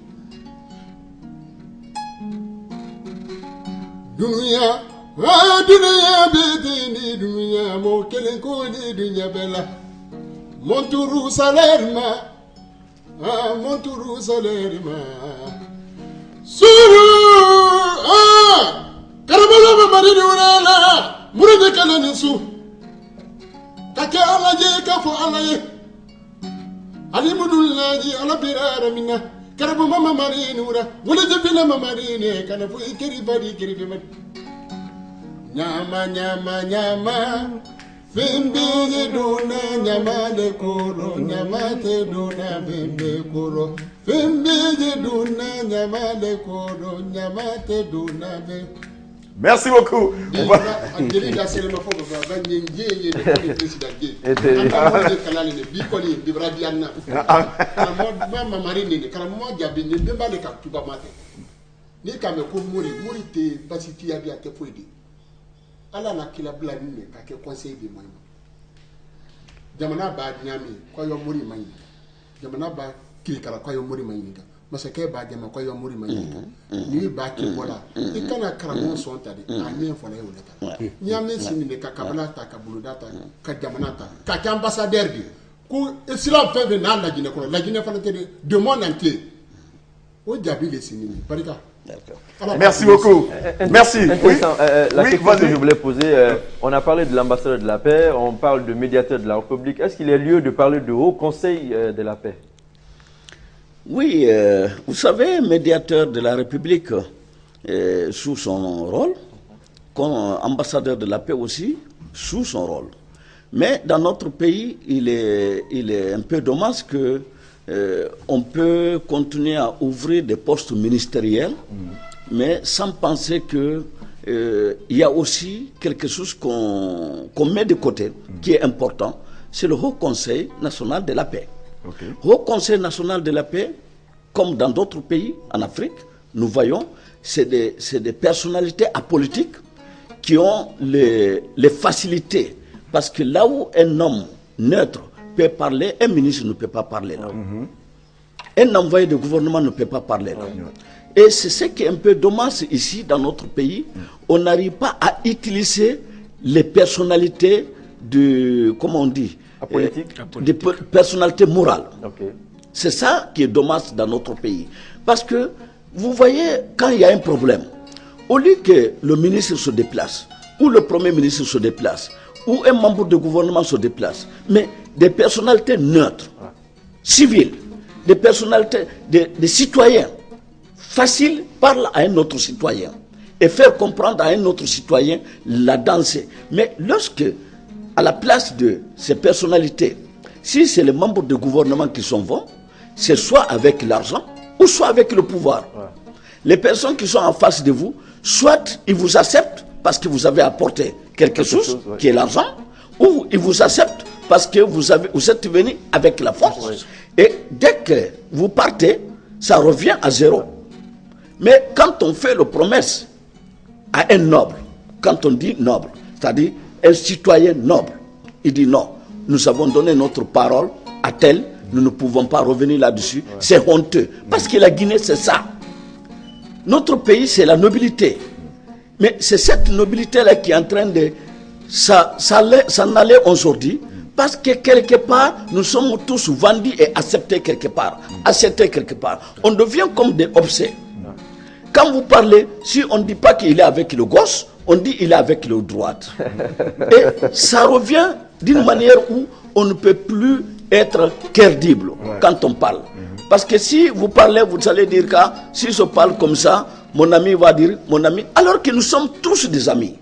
dunia ah dunia bidini dunia mo kelen ko ni dunia bela mon turu salerma Monturu Salerima. Suru, Carabella Marinurella, Murade Kalanisu, Taka Alaye, Kafu Alaye, Alimudulaji, Alapira Mina, Carabama Marinura, what is the Villa Marine, Canafu, Kiribadi. Nyama, nyama, nyama. Fimbi duna nyama de koro, nyama te duna fimbi koro. Fimbi duna nyama de koro, nyama te duna fimbi. Merci beaucoup. Ala na kila bila nne ka ke conseil bi moy jamana ba nyami ko yo muri may jamana ba ki kala ko yo muri may ni masake ba jama ko yo muri may ni ba ki bola e kana karamo son tadi amen fo la yo leta nyami sini ne ka kabala ta ka buludata ka jamana ta ka ambassadeur bi ku islam fe be na la jine ko la jine fa na te de monde entier o jabi le sini barika. Merci beaucoup. Merci. Oui. La question que je voulais poser, on a parlé de l'ambassadeur de la paix, on parle de médiateur de la République. Est-ce qu'il y a lieu de parler de haut conseil de la paix? Oui, vous savez, médiateur de la République, sous son rôle, comme ambassadeur de la paix aussi, sous son rôle. Mais dans notre pays, il est un peu dommage que on peut continuer à ouvrir des postes ministériels, mais sans penser que il y a aussi quelque chose qu'on met de côté, qui est important, c'est le Haut Conseil national de la paix. Okay. Haut Conseil national de la paix, comme dans d'autres pays en Afrique, nous voyons, c'est des personnalités apolitiques qui ont les facilités. Parce que là où un homme neutre peut parler, un ministre ne peut pas parler là. Un envoyé de gouvernement ne peut pas parler là. Et c'est ce qui est un peu dommage ici dans notre pays. On n'arrive pas à utiliser les personnalités de, comment on dit, des personnalités morales. Okay. C'est ça qui est dommage dans notre pays. Parce que vous voyez, quand il y a un problème, au lieu que le ministre se déplace, ou le premier ministre se déplace, ou un membre de gouvernement se déplace, mais des personnalités neutres, civiles, des personnalités, des citoyens, faciles, parlent à un autre citoyen et faire comprendre à un autre citoyen la danse. Mais lorsque, à la place de ces personnalités, si c'est les membres de gouvernement qui sont bons, c'est soit avec l'argent ou soit avec le pouvoir. Les personnes qui sont en face de vous, soit ils vous acceptent parce que vous avez apporté quelque chose qui est l'argent, ou ils vous acceptent parce que vous êtes venu avec la force. Et dès que vous partez, ça revient à zéro. Mais quand on fait la promesse à un noble, quand on dit noble, c'est-à-dire un citoyen noble, il dit non, nous avons donné notre parole à tel, nous ne pouvons pas revenir là-dessus, c'est honteux. Parce que la Guinée, c'est ça. Notre pays, c'est la nobilité. Mais c'est cette nobilité-là qui est en train de s'en aller aujourd'hui, parce que quelque part, nous sommes tous vendus et acceptés quelque part. Acceptés quelque part. On devient comme des objets. Quand vous parlez, si on ne dit pas qu'il est avec le gauche, on dit qu'il est avec le droite. Et ça revient d'une manière où on ne peut plus être crédible quand on parle. Parce que si vous parlez, vous allez dire que si je parle comme ça, mon ami va dire mon ami, alors que nous sommes tous des amis.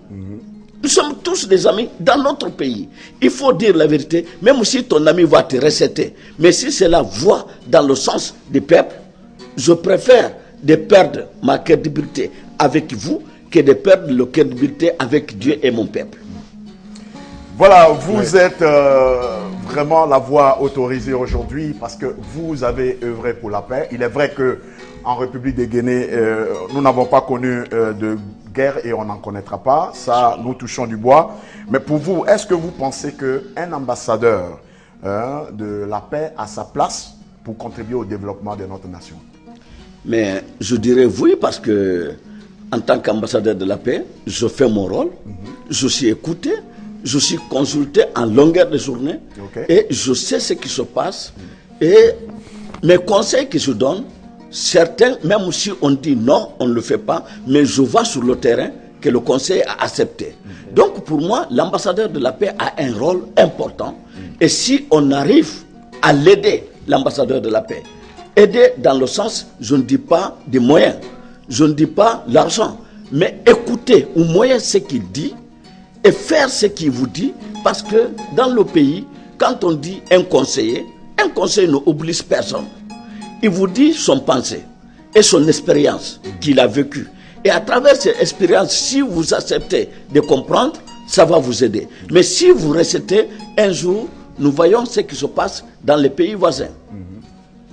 Nous sommes tous des amis dans notre pays. Il faut dire la vérité, même si ton ami va te recéter. Mais si c'est la voix dans le sens du peuple, je préfère de perdre ma crédibilité avec vous que de perdre la crédibilité avec Dieu et mon peuple. Voilà, vous êtes vraiment la voix autorisée aujourd'hui parce que vous avez œuvré pour la paix. Il est vrai que en République de Guinée, nous n'avons pas connu de guerre et on n'en connaîtra pas. Ça, nous touchons du bois. Mais pour vous, est-ce que vous pensez qu'un ambassadeur de la paix a sa place pour contribuer au développement de notre nation? Mais je dirais oui, parce que en tant qu'ambassadeur de la paix, je fais mon rôle, je suis écouté, je suis consulté en longueur de journée et je sais ce qui se passe. Et mes conseils que je donne, certains, même si on dit non, on ne le fait pas, mais je vois sur le terrain que le conseil a accepté. Donc pour moi, l'ambassadeur de la paix a un rôle important. Et si on arrive à l'aider, l'ambassadeur de la paix, aider dans le sens, je ne dis pas des moyens, je ne dis pas l'argent, mais écouter au moyen ce qu'il dit et faire ce qu'il vous dit, parce que dans le pays, quand on dit un conseiller n'oblige personne. Il vous dit son pensée et son expérience qu'il a vécue. Et à travers cette expérience, si vous acceptez de comprendre, ça va vous aider. Mais si vous restez, un jour, nous voyons ce qui se passe dans les pays voisins.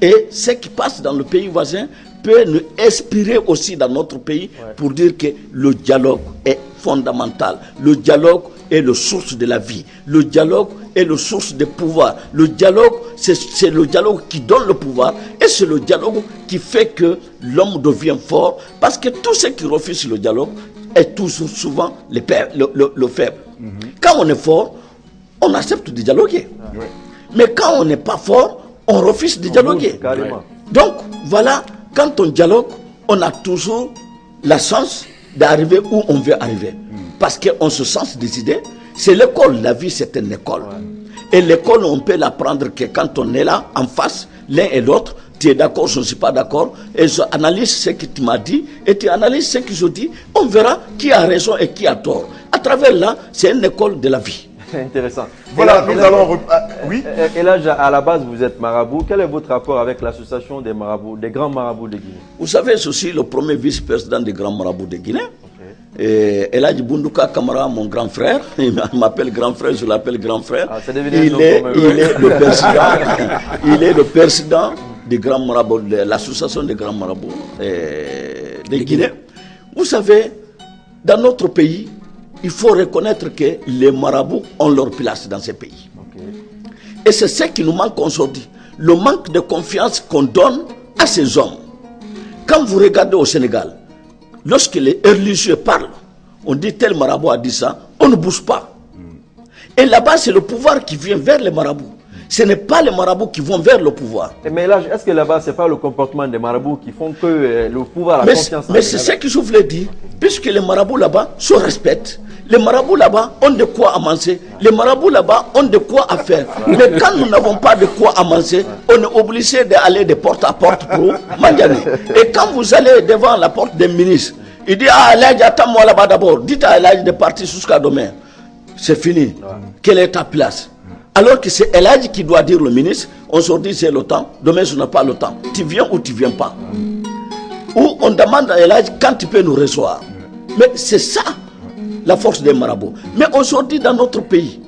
Et ce qui passe dans le pays voisin peut nous inspirer aussi dans notre pays pour dire que le dialogue est fondamental. Le dialogue est la source de la vie. Le dialogue est la source du pouvoir. Le dialogue, c'est le dialogue qui donne le pouvoir et c'est le dialogue qui fait que l'homme devient fort, parce que tout ce qui refuse le dialogue est toujours souvent le faible. Quand on est fort, on accepte de dialoguer. Mais quand on n'est pas fort, on refuse de dialoguer. Donc voilà, quand on dialogue, on a toujours la chance d'arriver où on veut arriver. Parce qu'on se sent des idées. C'est l'école, la vie c'est une école. Et l'école, on peut l'apprendre que quand on est là, en face, l'un et l'autre, tu es d'accord, je ne suis pas d'accord, et je analyse ce que tu m'as dit, et tu analyses ce que je dis, on verra qui a raison et qui a tort. À travers là, c'est une école de la vie. Intéressant. Voilà, nous allons... Oui. Et là, à la base, vous êtes marabout. Quel est votre rapport avec l'association des marabouts, des grands marabouts de Guinée? Vous savez, je suis le premier vice-président des grands marabouts de Guinée. Et Eladji Boundouka Kamara, mon grand frère, il m'appelle grand frère, je l'appelle grand frère. Il est le président des grands marabouts, de l'association des grands marabouts de Guinée. Vous savez, dans notre pays, il faut reconnaître que les marabouts ont leur place dans ces pays. Et c'est ce qui nous manque aujourd'hui. Le manque de confiance qu'on donne à ces hommes. Quand vous regardez au Sénégal, lorsque les religieux parlent, on dit tel marabout a dit ça, on ne bouge pas. Et là-bas, c'est le pouvoir qui vient vers les marabouts. Ce n'est pas les marabouts qui vont vers le pouvoir. Mais là, est-ce que là-bas, ce n'est pas le comportement des marabouts qui font que le pouvoir a confiance en eux? Mais c'est ce que je voulais dire. Puisque les marabouts là-bas se respectent, les marabouts là-bas ont de quoi avancer, les marabouts là-bas ont de quoi à faire. Mais quand nous n'avons pas de quoi avancer, on est obligé d'aller de porte à porte pour Mandiané. Et quand vous allez devant la porte des ministres, il dit, ah, Eladji, attends-moi là-bas d'abord. Dites à Eladji de partir jusqu'à demain. C'est fini. Quelle est ta place? Alors que c'est Eladji qui doit dire le ministre, aujourd'hui c'est le temps, demain je n'ai pas le temps. Tu viens ou tu ne viens pas. Ou on demande à Eladji quand tu peux nous recevoir. Mais c'est ça la force des marabouts. Mais aujourd'hui dans notre pays,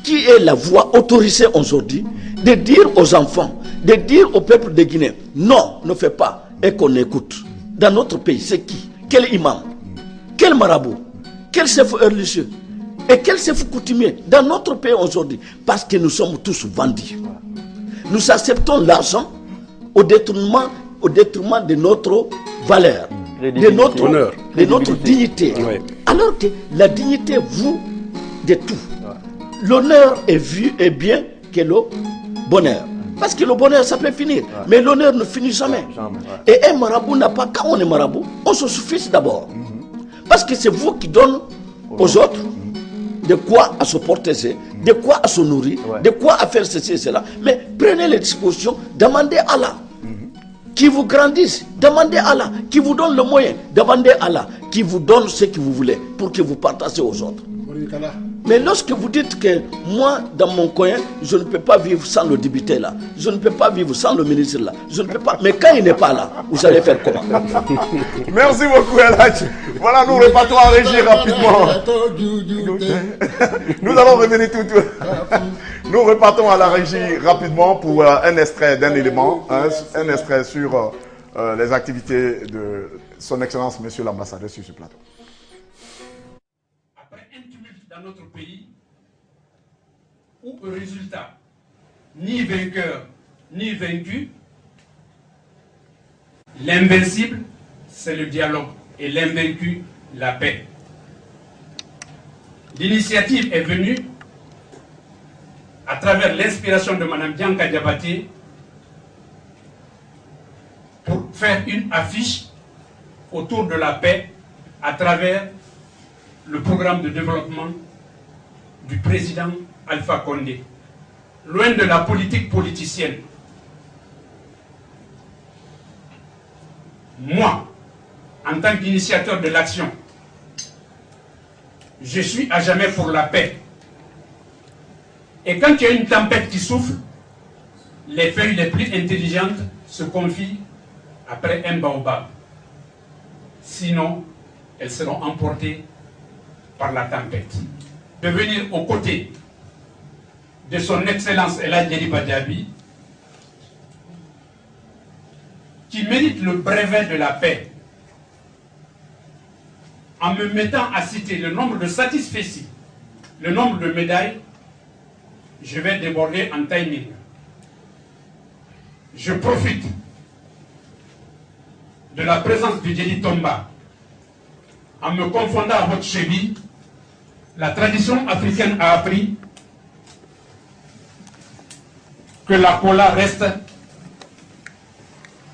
qui est la voix autorisée aujourd'hui de dire aux enfants, de dire au peuple de Guinée, non, ne fais pas, et qu'on écoute. Dans notre pays, c'est qui? Quel imam? Quel marabout? Quel chef religieux? Et quel chef coutumier dans notre pays aujourd'hui? Parce que nous sommes tous vendus. Nous acceptons l'argent au détriment de notre valeur, de notre honneur, de notre dignité. Ouais. Alors que la dignité vaut de tout. L'honneur est vu et bien que le bonheur. Parce que le bonheur, ça peut finir. Mais l'honneur ne finit jamais. Et un marabout n'a pas, quand on est marabout, on se suffit d'abord. Parce que c'est vous qui donnez aux autres de quoi à se protéger, de quoi à se nourrir, de quoi à faire ceci et cela. Mais prenez les dispositions, demandez à Allah qui vous grandisse, demandez à Allah qui vous donne le moyen, demandez à Allah qui vous donne ce que vous voulez pour que vous partagez aux autres. Mais lorsque vous dites que moi, dans mon coin, je ne peux pas vivre sans le député là, je ne peux pas vivre sans le ministre là, je ne peux pas. Mais quand il n'est pas là, vous allez faire comment? Merci beaucoup, Eladji. Voilà, nous repartons en régie rapidement. Nous allons revenir tout. Nous repartons à la régie rapidement pour un extrait d'un élément, un extrait sur les activités de son Excellence, Monsieur l'ambassadeur, sur ce plateau. Dans notre pays, où au résultat, ni vainqueur, ni vaincu, l'invincible, c'est le dialogue, et l'invaincu, la paix. L'initiative est venue à travers l'inspiration de Mme Bianca Diabaté, faire une affiche autour de la paix à travers le programme de développement du président Alpha Condé. Loin de la politique politicienne, moi, en tant qu'initiateur de l'action, je suis à jamais pour la paix. Et quand il y a une tempête qui souffle, les feuilles les plus intelligentes se confient après un baobab. Sinon, elles seront emportées par la tempête. De venir aux côtés de son Excellence El Hadji Yeriba Diaby, qui mérite le brevet de la paix, en me mettant à citer le nombre de satisfaits, le nombre de médailles, je vais déborder en timing. Je profite de la présence du Djeli Tomba en me confondant à votre cheville. La tradition africaine a appris que la cola reste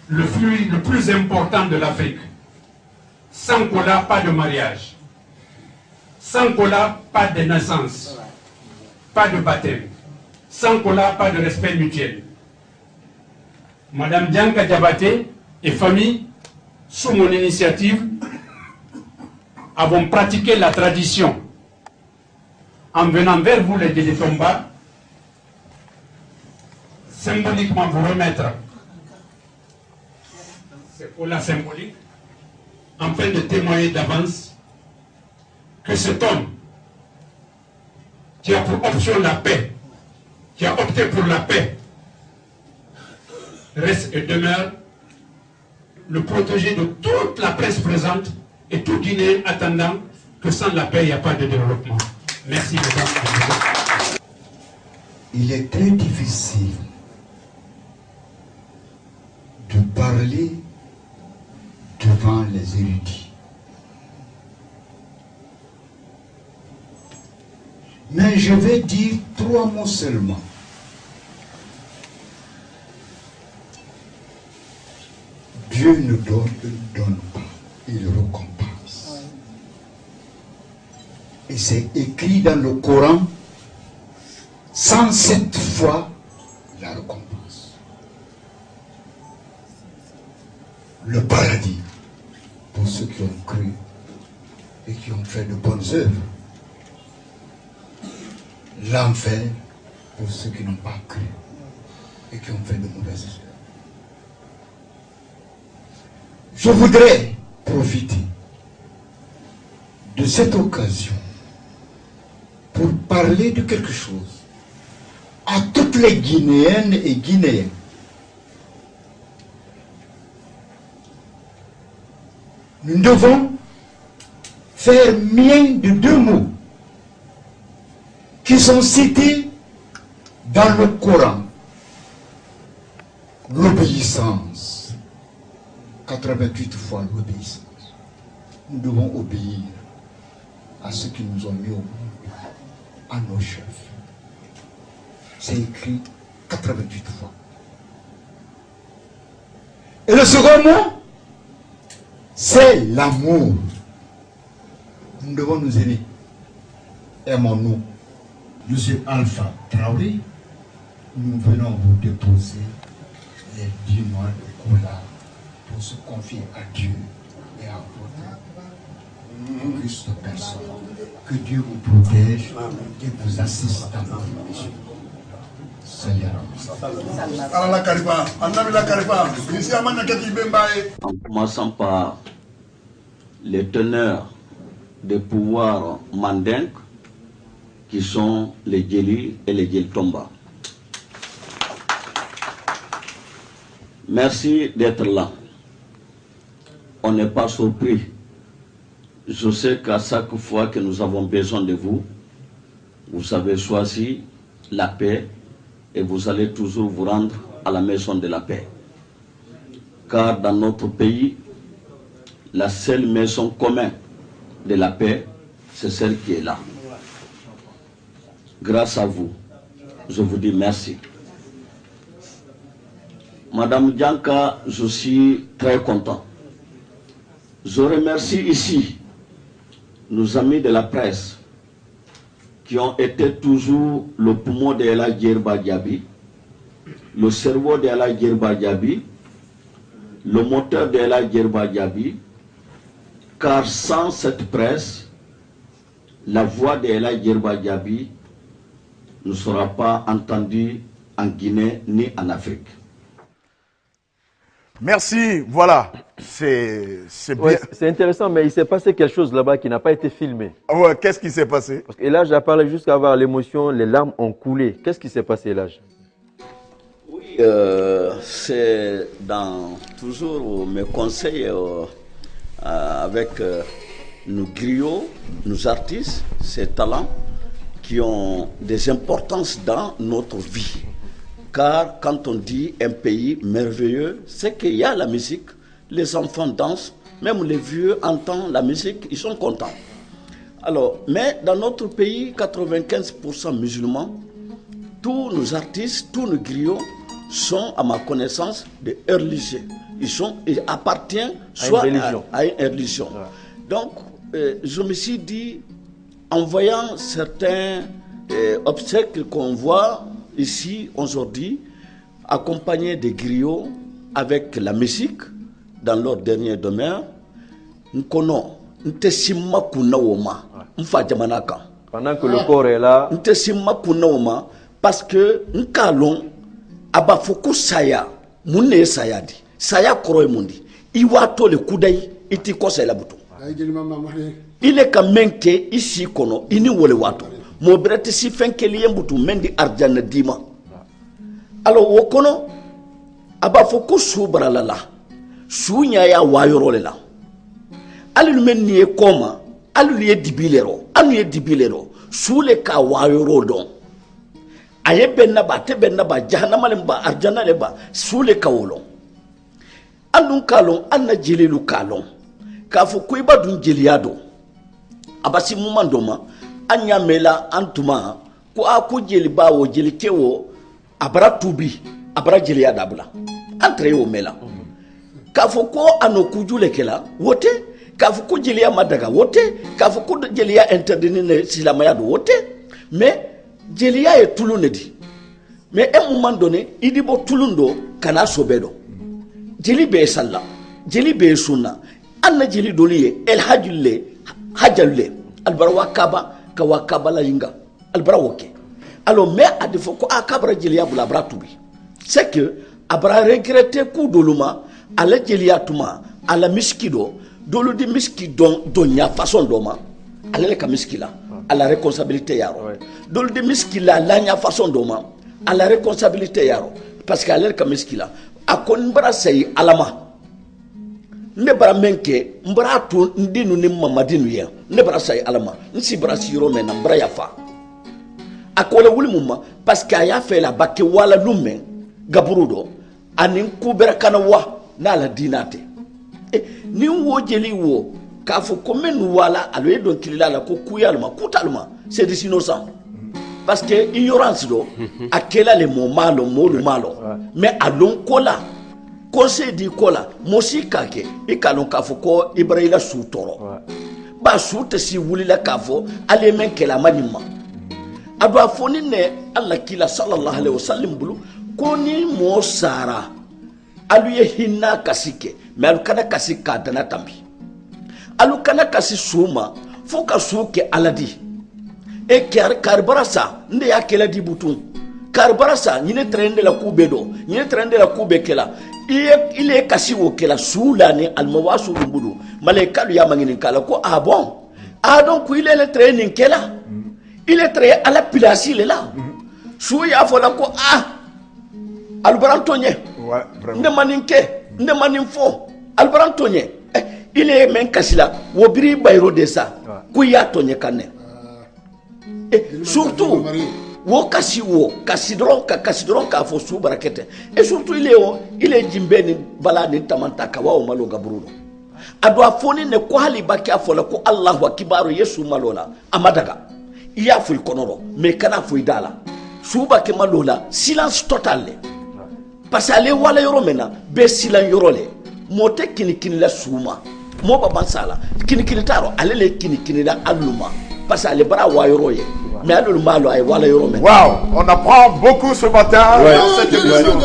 le fruit le plus important de l'Afrique. Sans cola, pas de mariage. Sans cola, pas de naissance. Pas de baptême. Sans cola, pas de respect mutuel. Madame Dianka Diabaté et famille, sous mon initiative, avons pratiqué la tradition en venant vers vous les Djeli Tomba, symboliquement vous remettre ces colas symboliques, afin de témoigner d'avance que cet homme qui a pour option la paix, qui a opté pour la paix, reste et demeure le protégé de toute la presse présente et tout Guinéen attendant que sans la paix, il n'y a pas de développement. Merci, mesdames. Il est très difficile de parler devant les érudits. Mais je vais dire 3 mots seulement. Dieu ne donne pas, il récompense. Et c'est écrit dans le Coran 107 fois la récompense. Le paradis pour ceux qui ont cru et qui ont fait de bonnes œuvres. L'enfer pour ceux qui n'ont pas cru et qui ont fait de mauvaises œuvres. Je voudrais profiter de cette occasion pour parler de quelque chose à toutes les Guinéennes et Guinéens. Nous devons faire mien de 2 mots qui sont cités dans le Coran. L'obéissance. 88 fois l'obéissance. Nous devons obéir à ceux qui nous ont mis au monde, à nos chefs. C'est écrit 88 fois. Et le second mot, c'est l'amour. Nous devons nous aimer. Aimons-nous. Monsieur Alpha Traoré, nous venons vous déposer les 10 mois de cola pour se confier à Dieu et à votre auguste personne. Que Dieu vous protège et vous assiste dans votre mission. En commençant par les teneurs des pouvoirs mandingues qui sont les Djeli et les Djeli Tomba. Merci d'être là. On n'est pas surpris. Je sais qu'à chaque fois que nous avons besoin de vous, vous avez choisi la paix et vous allez toujours vous rendre à la maison de la paix. Car dans notre pays, la seule maison commune de la paix, c'est celle qui est là. Grâce à vous, je vous dis merci. Madame Dianka, je suis très content. Je remercie ici nos amis de la presse qui ont été toujours le poumon de Ella Djerba Diaby, le cerveau de Ella Djerba Diaby, le moteur de Ella Djerba Diaby, car sans cette presse, la voix de Ella Djerba Diaby ne sera pas entendue en Guinée ni en Afrique. Merci, voilà. C'est bien. Ouais, c'est intéressant, mais il s'est passé quelque chose là-bas qui n'a pas été filmé. Ouais, qu'est-ce qui s'est passé? Et là, j'ai parlé jusqu'à avoir l'émotion, les larmes ont coulé. Qu'est-ce qui s'est passé là? Oui, c'est dans toujours mes conseils avec nos griots, nos artistes, ces talents qui ont des importances dans notre vie. Car quand on dit un pays merveilleux, c'est qu'il y a la musique, les enfants dansent, même les vieux entendent la musique, ils sont contents. Alors, mais dans notre pays, 95% musulmans, tous nos artistes, tous nos griots sont, à ma connaissance, des religieux. Ils appartiennent soit à une religion. Ouais. Donc, je me suis dit, en voyant certains obstacles qu'on voit ici aujourd'hui, accompagnés des griots avec la musique dans leur dernier demeure, pendant que le corps est là, parce que Nkalon abafoku saya munne sayadi saya koroy mundi iwato le kudai iti kosa la butu ile ka menke ici kono ini wole wato mo brete si fenkeli yembutu mendi arjana dima alors wokono abafoku subra lala sunya ya wayorole la alu men ni e koma alu ye dibilero alu ye dibilero sule ka wayoro don aye benna ba te benna ba jahannama le ba arjana le ba sule kawolo andun kalon anna jelilu kalon ka fo ko iba dun jeliado abasi mumandoma anya mela antuma ko ako jeli bawo jeli kewo abara tubi abara jeliada bula entre yo mela ka fo ko anoku jule kela wote ka fo ko jeliya madaga wote ka fo ko jeliya interdine silamaya do wote mais jeliya e tulunedi mais à un moment donné il dit bo tulundo kana sobedo jeli be salla jeli be sunna anna jeli doliye el hajjulle hajalle albarawa kaba ka wakaba la yinga albarawoke alors mais a defo ko akabra jeliya bula bratubi c'est que abra regretter coup doluma ala jeliya tuma ala miskido dolu di miski don ya façon doma ala le ka miskila à la responsabilité yaro dol de miskila la nya façon doma à la responsabilité yaro parce que aller ka miskila akon bara sey alama ne bara menke mbara to ndinu ni mamadinu ya ne bara sey alama nsi bara siro men na mbara yafa akola wuli mumma parce que aya fait la bakke wala lumen gaburudo anin kubera kana wa na la dinate ni wo jeli wo k'a fɔ ko men wala alo e don kilila la ko kuyalma kutalma c'est des innocents parce que ignorance do akela le mo malo mais alon kola conseil di kola mosika ke e kalon k'a fɔ ko ibrahila su toro ba su te si wulila k'a fɔ ale men kela manima ado afoni ne alla kila sallallahu alaihi wasallam bulu ko ni mo sara alu ye hinna kasike mais alu kana kasika dana tambi alu kana kasi suma fo ka suke aladi e karbarasa nde ya kela di butun karbarasa nyine trende la kubedo nyine trende la kubekela ile kasi wo kela sulani almawasu lumbudu malaikalu ya mangini kala ko bon donc il est le training kela il est très à la place il est là su ya fo la ko albarantonye nde maninfo albarantonye il est même kasila wobiri bayro de ça ku ya tonye kane et surtout wo kasidron ka fo su barakete et surtout il est jimbeni bala ni tamanta ka wa malo gabrudo adwa foni ne ko hali baki afola ko Allahu akbar yesu malola amadaga iya fu konoro me kana fu idala suba ke malola silence total parce que ale wala yoro mena be silan yoro le mote kini la suma mo ba bansala kini taro ale le kini la aluma parce que ale bara wa yoro ye mais alul malo ay wala yoro mena. Waouh, on apprend beaucoup ce matin dans cette émission.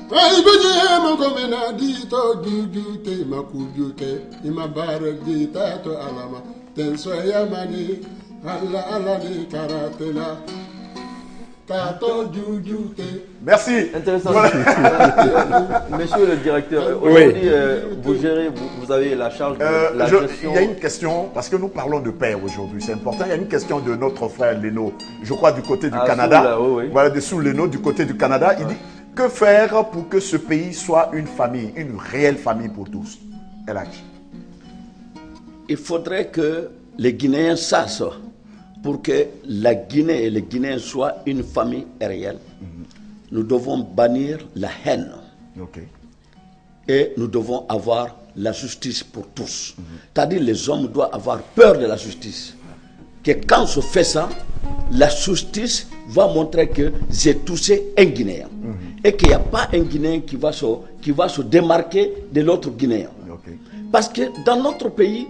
Ay beje mo ko mena di to juju te makuju te imabara di ta to alama ten so yamani alla ni karatela ta to juju te. Merci. Intéressant. Monsieur le directeur, aujourd'hui, vous gérez, vous avez la charge de la gestion. Il y a une question, parce que nous parlons de paix aujourd'hui, c'est important. Il y a une question de notre frère Leno, je crois du côté du Canada. Là, oui. Voilà, dessous Leno, du côté du Canada. Il dit, que faire pour que ce pays soit une famille, une réelle famille pour tous? Il faudrait que les Guinéens sachent, pour que la Guinée et les Guinéens soient une famille réelle, nous devons bannir la haine. Et nous devons avoir la justice pour tous. C'est-à-dire les hommes doivent avoir peur de la justice. Que quand on fait ça, la justice va montrer que j'ai touché un Guinéen. Et qu'il n'y a pas un Guinéen qui va se démarquer de l'autre Guinéen. Parce que dans notre pays,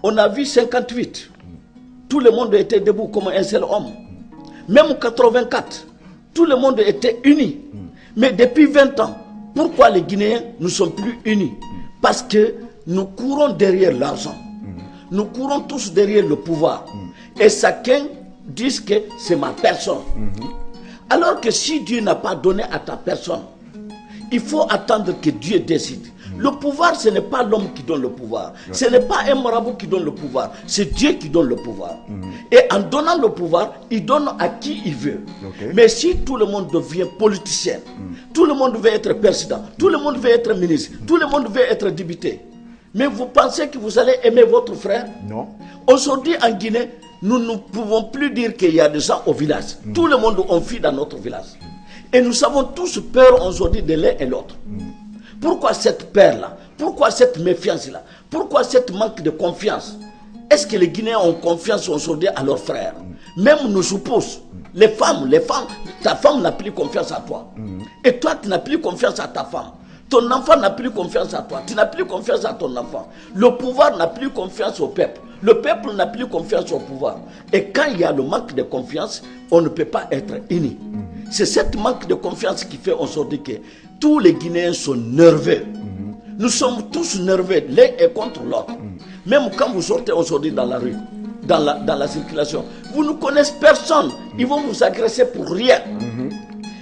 on a vu 58. Tout le monde était debout comme un seul homme. Même 84, tout le monde était uni. Mais depuis 20 ans, pourquoi les Guinéens ne sont plus unis? Parce que nous courons derrière l'argent. Nous courons tous derrière le pouvoir. Et chacun dit que c'est ma personne. Alors que si Dieu n'a pas donné à ta personne, il faut attendre que Dieu décide. Le pouvoir, ce n'est pas l'homme qui donne le pouvoir. Ce n'est pas un marabout qui donne le pouvoir. C'est Dieu qui donne le pouvoir. Et en donnant le pouvoir, il donne à qui il veut. Mais si tout le monde devient politicien, tout le monde veut être président, tout le monde veut être ministre, tout le monde veut être député, mais vous pensez que vous allez aimer votre frère? Non. Aujourd'hui, en Guinée, nous ne pouvons plus dire qu'il y a des gens au village. Tout le monde en fuit dans notre village. Et nous avons tous peur aujourd'hui de l'un et l'autre. Pourquoi cette peur-là? Pourquoi cette méfiance-là? Pourquoi cette manque de confiance? Est-ce que les Guinéens ont confiance aujourd'hui à leurs frères? Même nos épouses, les femmes, ta femme n'a plus confiance à toi. Et toi, tu n'as plus confiance à ta femme. Ton enfant n'a plus confiance à toi. Tu n'as plus confiance à ton enfant. Le pouvoir n'a plus confiance au peuple. Le peuple n'a plus confiance au pouvoir. Et quand il y a le manque de confiance, on ne peut pas être unis. C'est cette manque de confiance qui fait aujourd'hui que tous les Guinéens sont nerveux. Nous sommes tous nerveux, l'un est contre l'autre. Même quand vous sortez aujourd'hui dans la rue, dans la circulation, vous ne connaissez personne. Ils vont vous agresser pour rien.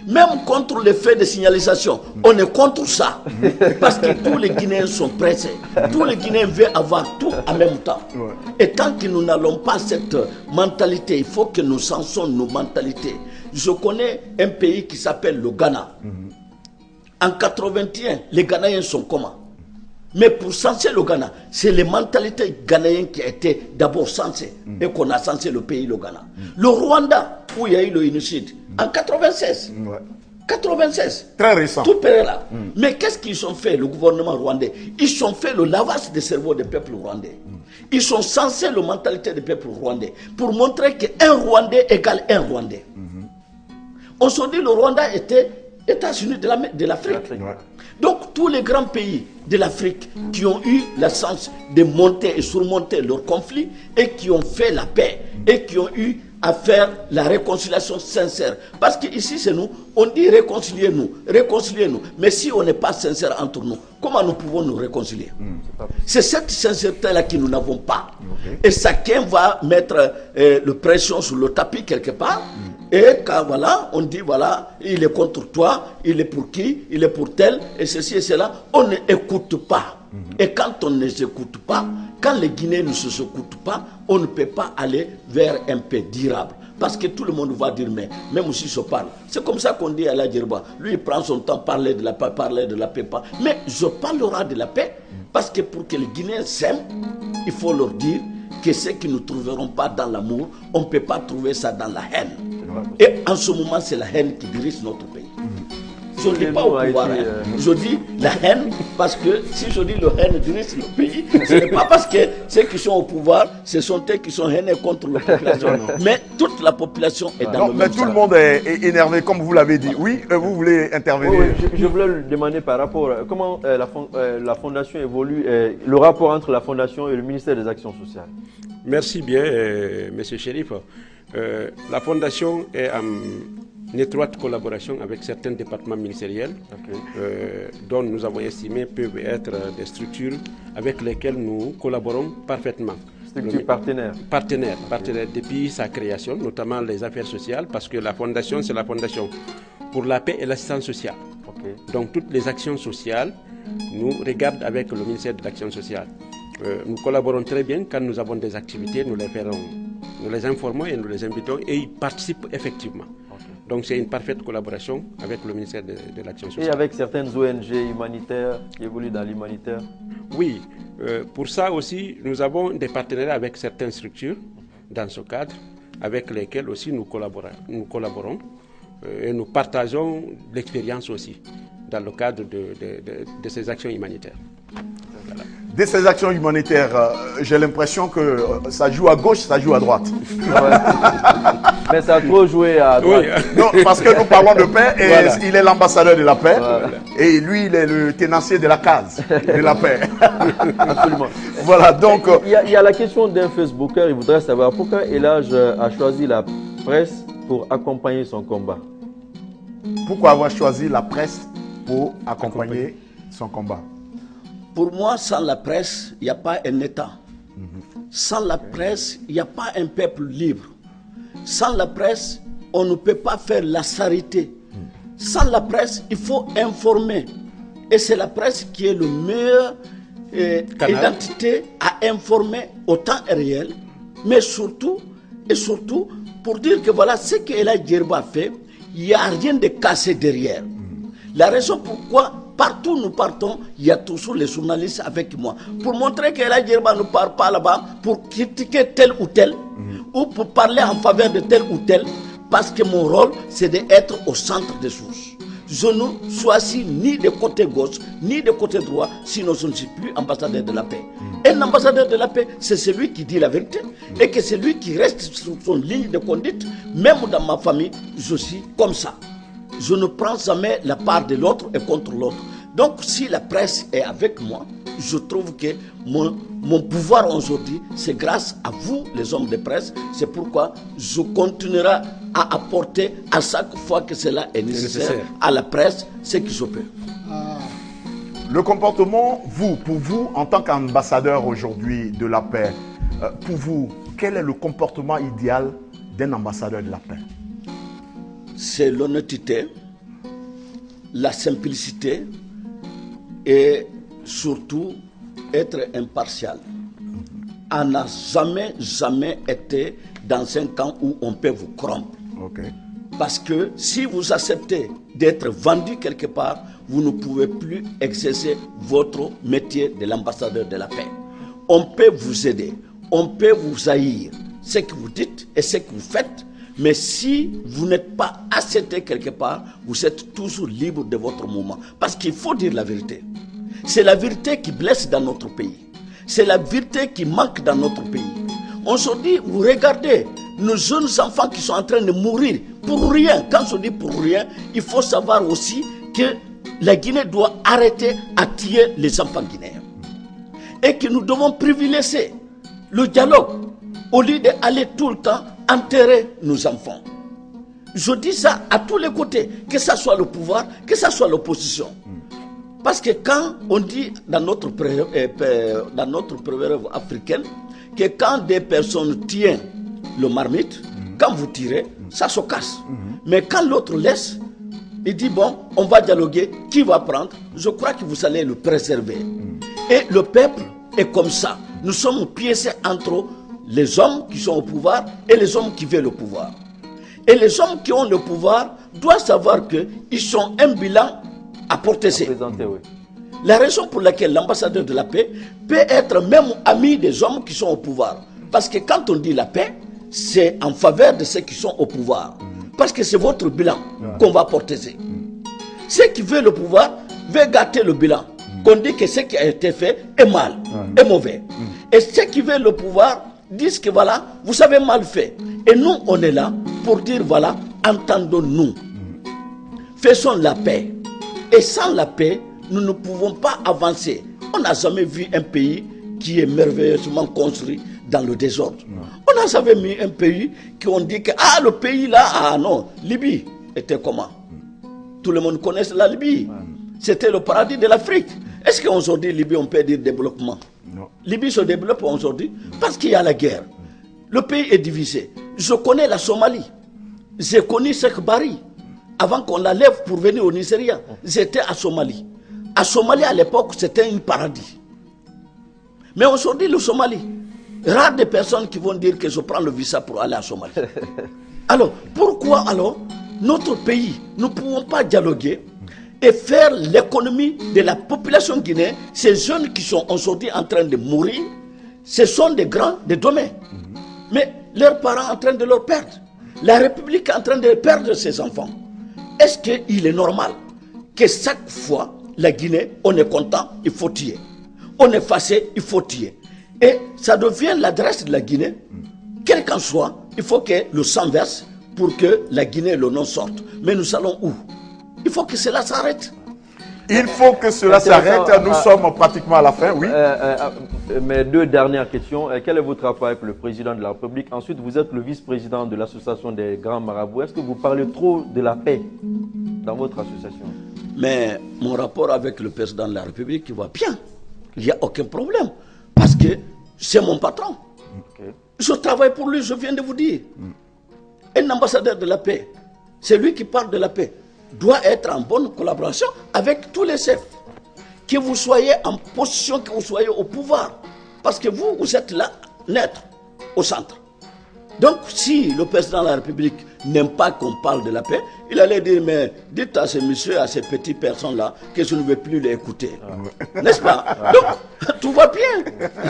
Même contre les faits de signalisation, on est contre ça. Parce que tous les Guinéens sont pressés. Tous les Guinéens veulent avoir tout en même temps. Et tant que nous n'allons pas cette mentalité, il faut que nous changeons nos mentalités. Je connais un pays qui s'appelle le Ghana. En 81, les Ghanéens sont comment? Mais pour censer le Ghana, c'est les mentalités ghanéennes qui étaient d'abord censées et qu'on a censé le pays, le Ghana. Le Rwanda, où il y a eu le génocide, en 96. 96. Très récent. Tout pays là. Mais qu'est-ce qu'ils ont fait, le gouvernement rwandais? Ils ont fait le lavage des cerveaux des peuples rwandais. Ils sont censés la mentalité des peuples rwandais pour montrer qu'un Rwandais égale un Rwandais. On s'est dit le Rwanda était États-Unis de l'Afrique. Donc tous les grands pays de l'Afrique qui ont eu la chance de monter et surmonter leurs conflits et qui ont fait la paix et qui ont eu à faire la réconciliation sincère. Parce qu'ici c'est nous, on dit réconciliez-nous, réconciliez-nous. Mais si on n'est pas sincère entre nous, comment nous pouvons nous réconcilier? C'est cette sincérité-là que nous n'avons pas. Et chacun va mettre le pression sur le tapis quelque part. Et quand voilà, on dit voilà, il est contre toi, il est pour qui, il est pour tel, et ceci et cela, on ne écoute pas. Et quand on ne s'écoute pas, quand les Guinéens ne s'écoutent pas, on ne peut pas aller vers un paix durable. Parce que tout le monde va dire, mais même si je parle, c'est comme ça qu'on dit à la Djerba, lui il prend son temps, parler de la paix, pas. Mais je parlerai de la paix, parce que pour que les Guinéens s'aiment, il faut leur dire que ce que nous ne trouverons pas dans l'amour, on ne peut pas trouver ça dans la haine. Et en ce moment, c'est la haine qui dirige notre pays. je ne dis pas au pouvoir. Je dis la haine, parce que si je dis le haine dirige le pays, ce n'est pas parce que ceux qui sont au pouvoir, ce sont eux qui sont haineux contre la population. Mais toute la population est dans le même mais tout le monde est énervé, comme vous l'avez dit. Oui, vous voulez intervenir? Oui, je voulais lui demander par rapport à comment la Fondation évolue, le rapport entre la Fondation et le ministère des Actions sociales. Merci bien, Monsieur Chérif. La Fondation est en étroite collaboration avec certains départements ministériels dont nous avons estimé peuvent être des structures avec lesquelles nous collaborons parfaitement. Structures partenaires. Partenaires depuis sa création, notamment les affaires sociales, parce que la Fondation, c'est la Fondation pour la paix et l'assistance sociale. Donc toutes les actions sociales nous regardent avec le ministère de l'Action sociale. Nous collaborons très bien quand nous avons des activités, nous les informons et nous les invitons et ils participent effectivement. Donc c'est une parfaite collaboration avec le ministère de l'Action sociale. Et avec certaines ONG humanitaires qui évoluent dans l'humanitaire? Oui, pour ça aussi, nous avons des partenariats avec certaines structures dans ce cadre, avec lesquelles aussi nous collaborons et nous partageons l'expérience aussi dans le cadre de ces actions humanitaires. Voilà. De ces actions humanitaires, j'ai l'impression que ça joue à gauche, ça joue à droite. Mais ça a trop joué à droite. Oui. Non, parce que nous parlons de paix et il est l'ambassadeur de la paix. Et lui, il est le tenancier de la case de la paix. Absolument. Voilà, donc... Il y a la question d'un Facebooker, il voudrait savoir pourquoi Elhadj a choisi la presse pour accompagner son combat. Pourquoi avoir choisi la presse pour accompagner son combat? Pour moi, sans la presse, il n'y a pas un État. Sans la presse, il n'y a pas un peuple libre. Sans la presse, on ne peut pas faire la charité. Sans la presse, il faut informer. Et c'est la presse qui est le meilleur identité à informer au temps réel, mais surtout, pour dire que voilà ce que Elhadj Djerba a fait, il n'y a rien de cassé derrière. La raison pourquoi partout où nous partons, il y a toujours les journalistes avec moi. Pour montrer qu'Elhadj Djerba ne part pas là-bas pour critiquer tel ou tel, ou pour parler en faveur de tel ou tel, parce que mon rôle, c'est d'être au centre des choses. Je ne choisis ni de côté gauche, ni de côté droit, sinon je ne suis plus ambassadeur de la paix. Un ambassadeur de la paix, c'est celui qui dit la vérité, et que c'est lui qui reste sur son ligne de conduite. Même dans ma famille, je suis comme ça. Je ne prends jamais la part de l'autre et contre l'autre. Donc si la presse est avec moi, je trouve que mon pouvoir aujourd'hui, c'est grâce à vous, les hommes de presse. C'est pourquoi je continuerai à apporter à chaque fois que cela est nécessaire à la presse ce que je peux. Le comportement, pour vous, en tant qu'ambassadeur aujourd'hui de la paix, pour vous, quel est le comportement idéal d'un ambassadeur de la paix? C'est l'honnêteté, la simplicité et surtout être impartial. On n'a jamais été dans un camp où on peut vous corrompre. Parce que si vous acceptez d'être vendu quelque part, vous ne pouvez plus exercer votre métier de l'ambassadeur de la paix. On peut vous aider, on peut vous haïr, ce que vous dites et ce que vous faites. Mais si vous n'êtes pas accepté quelque part, vous êtes toujours libre de votre mouvement. Parce qu'il faut dire la vérité. C'est la vérité qui blesse dans notre pays. C'est la vérité qui manque dans notre pays. Aujourd'hui, vous regardez nos jeunes enfants qui sont en train de mourir pour rien. Quand je dis pour rien, il faut savoir aussi que la Guinée doit arrêter à tuer les enfants guinéens. Et que nous devons privilégier le dialogue au lieu d'aller tout le temps enterrer nos enfants. Je dis ça à tous les côtés, que ce soit le pouvoir, que ce soit l'opposition. Parce que quand on dit dans notre proverbe africaine que quand des personnes tiennent le marmite, quand vous tirez, ça se casse. Mais quand l'autre laisse, il dit bon, on va dialoguer, qui va prendre? Je crois que vous allez le préserver. Et le peuple est comme ça. Nous sommes piégés entre les hommes qui sont au pouvoir et les hommes qui veulent le pouvoir. Et les hommes qui ont le pouvoir doivent savoir qu'ils ont un bilan à protéger. Oui. La raison pour laquelle l'ambassadeur de la paix peut être même ami des hommes qui sont au pouvoir. Parce que quand on dit la paix, c'est en faveur de ceux qui sont au pouvoir. Parce que c'est votre bilan qu'on va protéger. Ceux qui veulent le pouvoir veulent gâter le bilan. Qu'on dit que ce qui a été fait est mal, est mauvais. Et ceux qui veulent le pouvoir disent que voilà, vous avez mal fait. Et nous, on est là pour dire voilà, entendons-nous. Faisons la paix. Et sans la paix, nous ne pouvons pas avancer. On n'a jamais vu un pays qui est merveilleusement construit dans le désordre. On n'a jamais vu un pays qui on dit que ah, le pays là, ah non, Libye était comment? Tout le monde connaît la Libye. C'était le paradis de l'Afrique. Est-ce qu'aujourd'hui, Libye, on peut dire développement? Non. Libye se développe aujourd'hui parce qu'il y a la guerre. Le pays est divisé. Je connais la Somalie. J'ai connu Sheikh Bari. Avant qu'on la lève pour venir au Nigeria, j'étais à Somalie. À Somalie, à l'époque, c'était un paradis. Mais aujourd'hui, le Somalie, rare des personnes qui vont dire que je prends le visa pour aller à Somalie. Alors, pourquoi alors, notre pays, nous ne pouvons pas dialoguer et faire l'économie de la population guinéenne, ces jeunes qui sont aujourd'hui en train de mourir, ce sont des grands de demain. Mais leurs parents sont en train de leur perdre. La République est en train de perdre ses enfants. Est-ce qu'il est normal que chaque fois, la Guinée, on est content, il faut tuer. On est fâché, il faut tuer. Et ça devient l'adresse de la Guinée. Quel qu'en soit, il faut que le sang verse pour que la Guinée et le nom sortent. Mais nous allons où? Il faut que cela s'arrête. Il faut que cela s'arrête. Nous sommes pratiquement à la fin, oui. Mes deux dernières questions. Quel est votre rapport avec le président de la République? Ensuite, vous êtes le vice-président de l'association des grands marabouts. Est-ce que vous parlez trop de la paix dans votre association? Mais mon rapport avec le président de la République, il va bien. Il n'y a aucun problème. Parce que c'est mon patron. Okay. Je travaille pour lui, je viens de vous dire. Un ambassadeur de la paix, c'est lui qui parle de la paix, doit être en bonne collaboration avec tous les chefs. Que vous soyez en position, que vous soyez au pouvoir. Parce que vous, vous êtes là, neutre, au centre. Donc, si le président de la République n'aime pas qu'on parle de la paix, il allait dire, mais dites à ces messieurs, à ces petites personnes-là, que je ne veux plus les écouter. N'est-ce pas? Donc, tout va bien.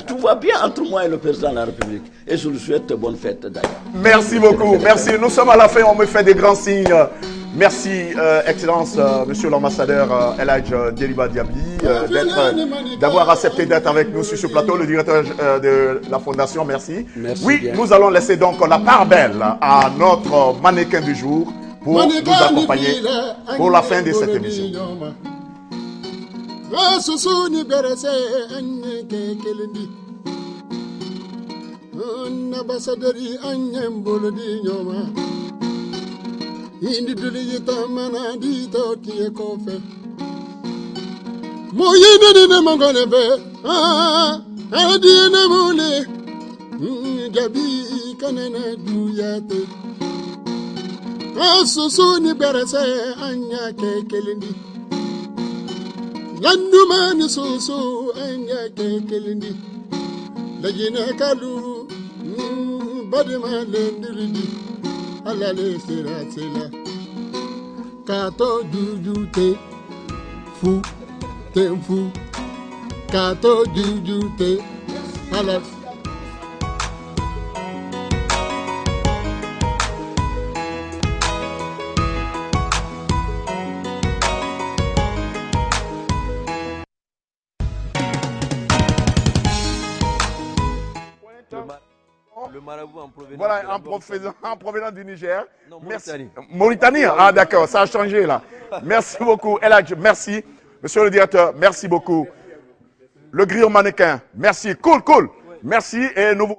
Tout va bien entre moi et le président de la République. Et je lui souhaite bonne fête d'ailleurs. Merci beaucoup. Merci. Nous sommes à la fin, on me fait des grands signes. Merci, Excellence, Monsieur l'ambassadeur El Hadj Djeliba Diaby, d'avoir accepté d'être avec nous sur ce plateau, le directeur de la Fondation, merci. Oui, bien. Nous allons laisser donc la part belle à notre mannequin du jour pour nous accompagner pour la fin de cette émission. Indi duliyita mana di toti e kofe mo yinde ne mangone be adi ne mule gabi kanene duyate asusu ni berese anya ke kelindi landu mani susu anya ke kelindi lajine kalu badima lendiridi alale sera sela kato juju te fu kato juju te alale. Le marabout en provenance. Voilà, en provenance du Niger. Non, Mauritanie. Mauritanie, ah d'accord, ça a changé là. Merci beaucoup, El Hadj, merci. Monsieur le directeur, merci beaucoup. Le griot mannequin, merci. Cool. Merci et nous vous...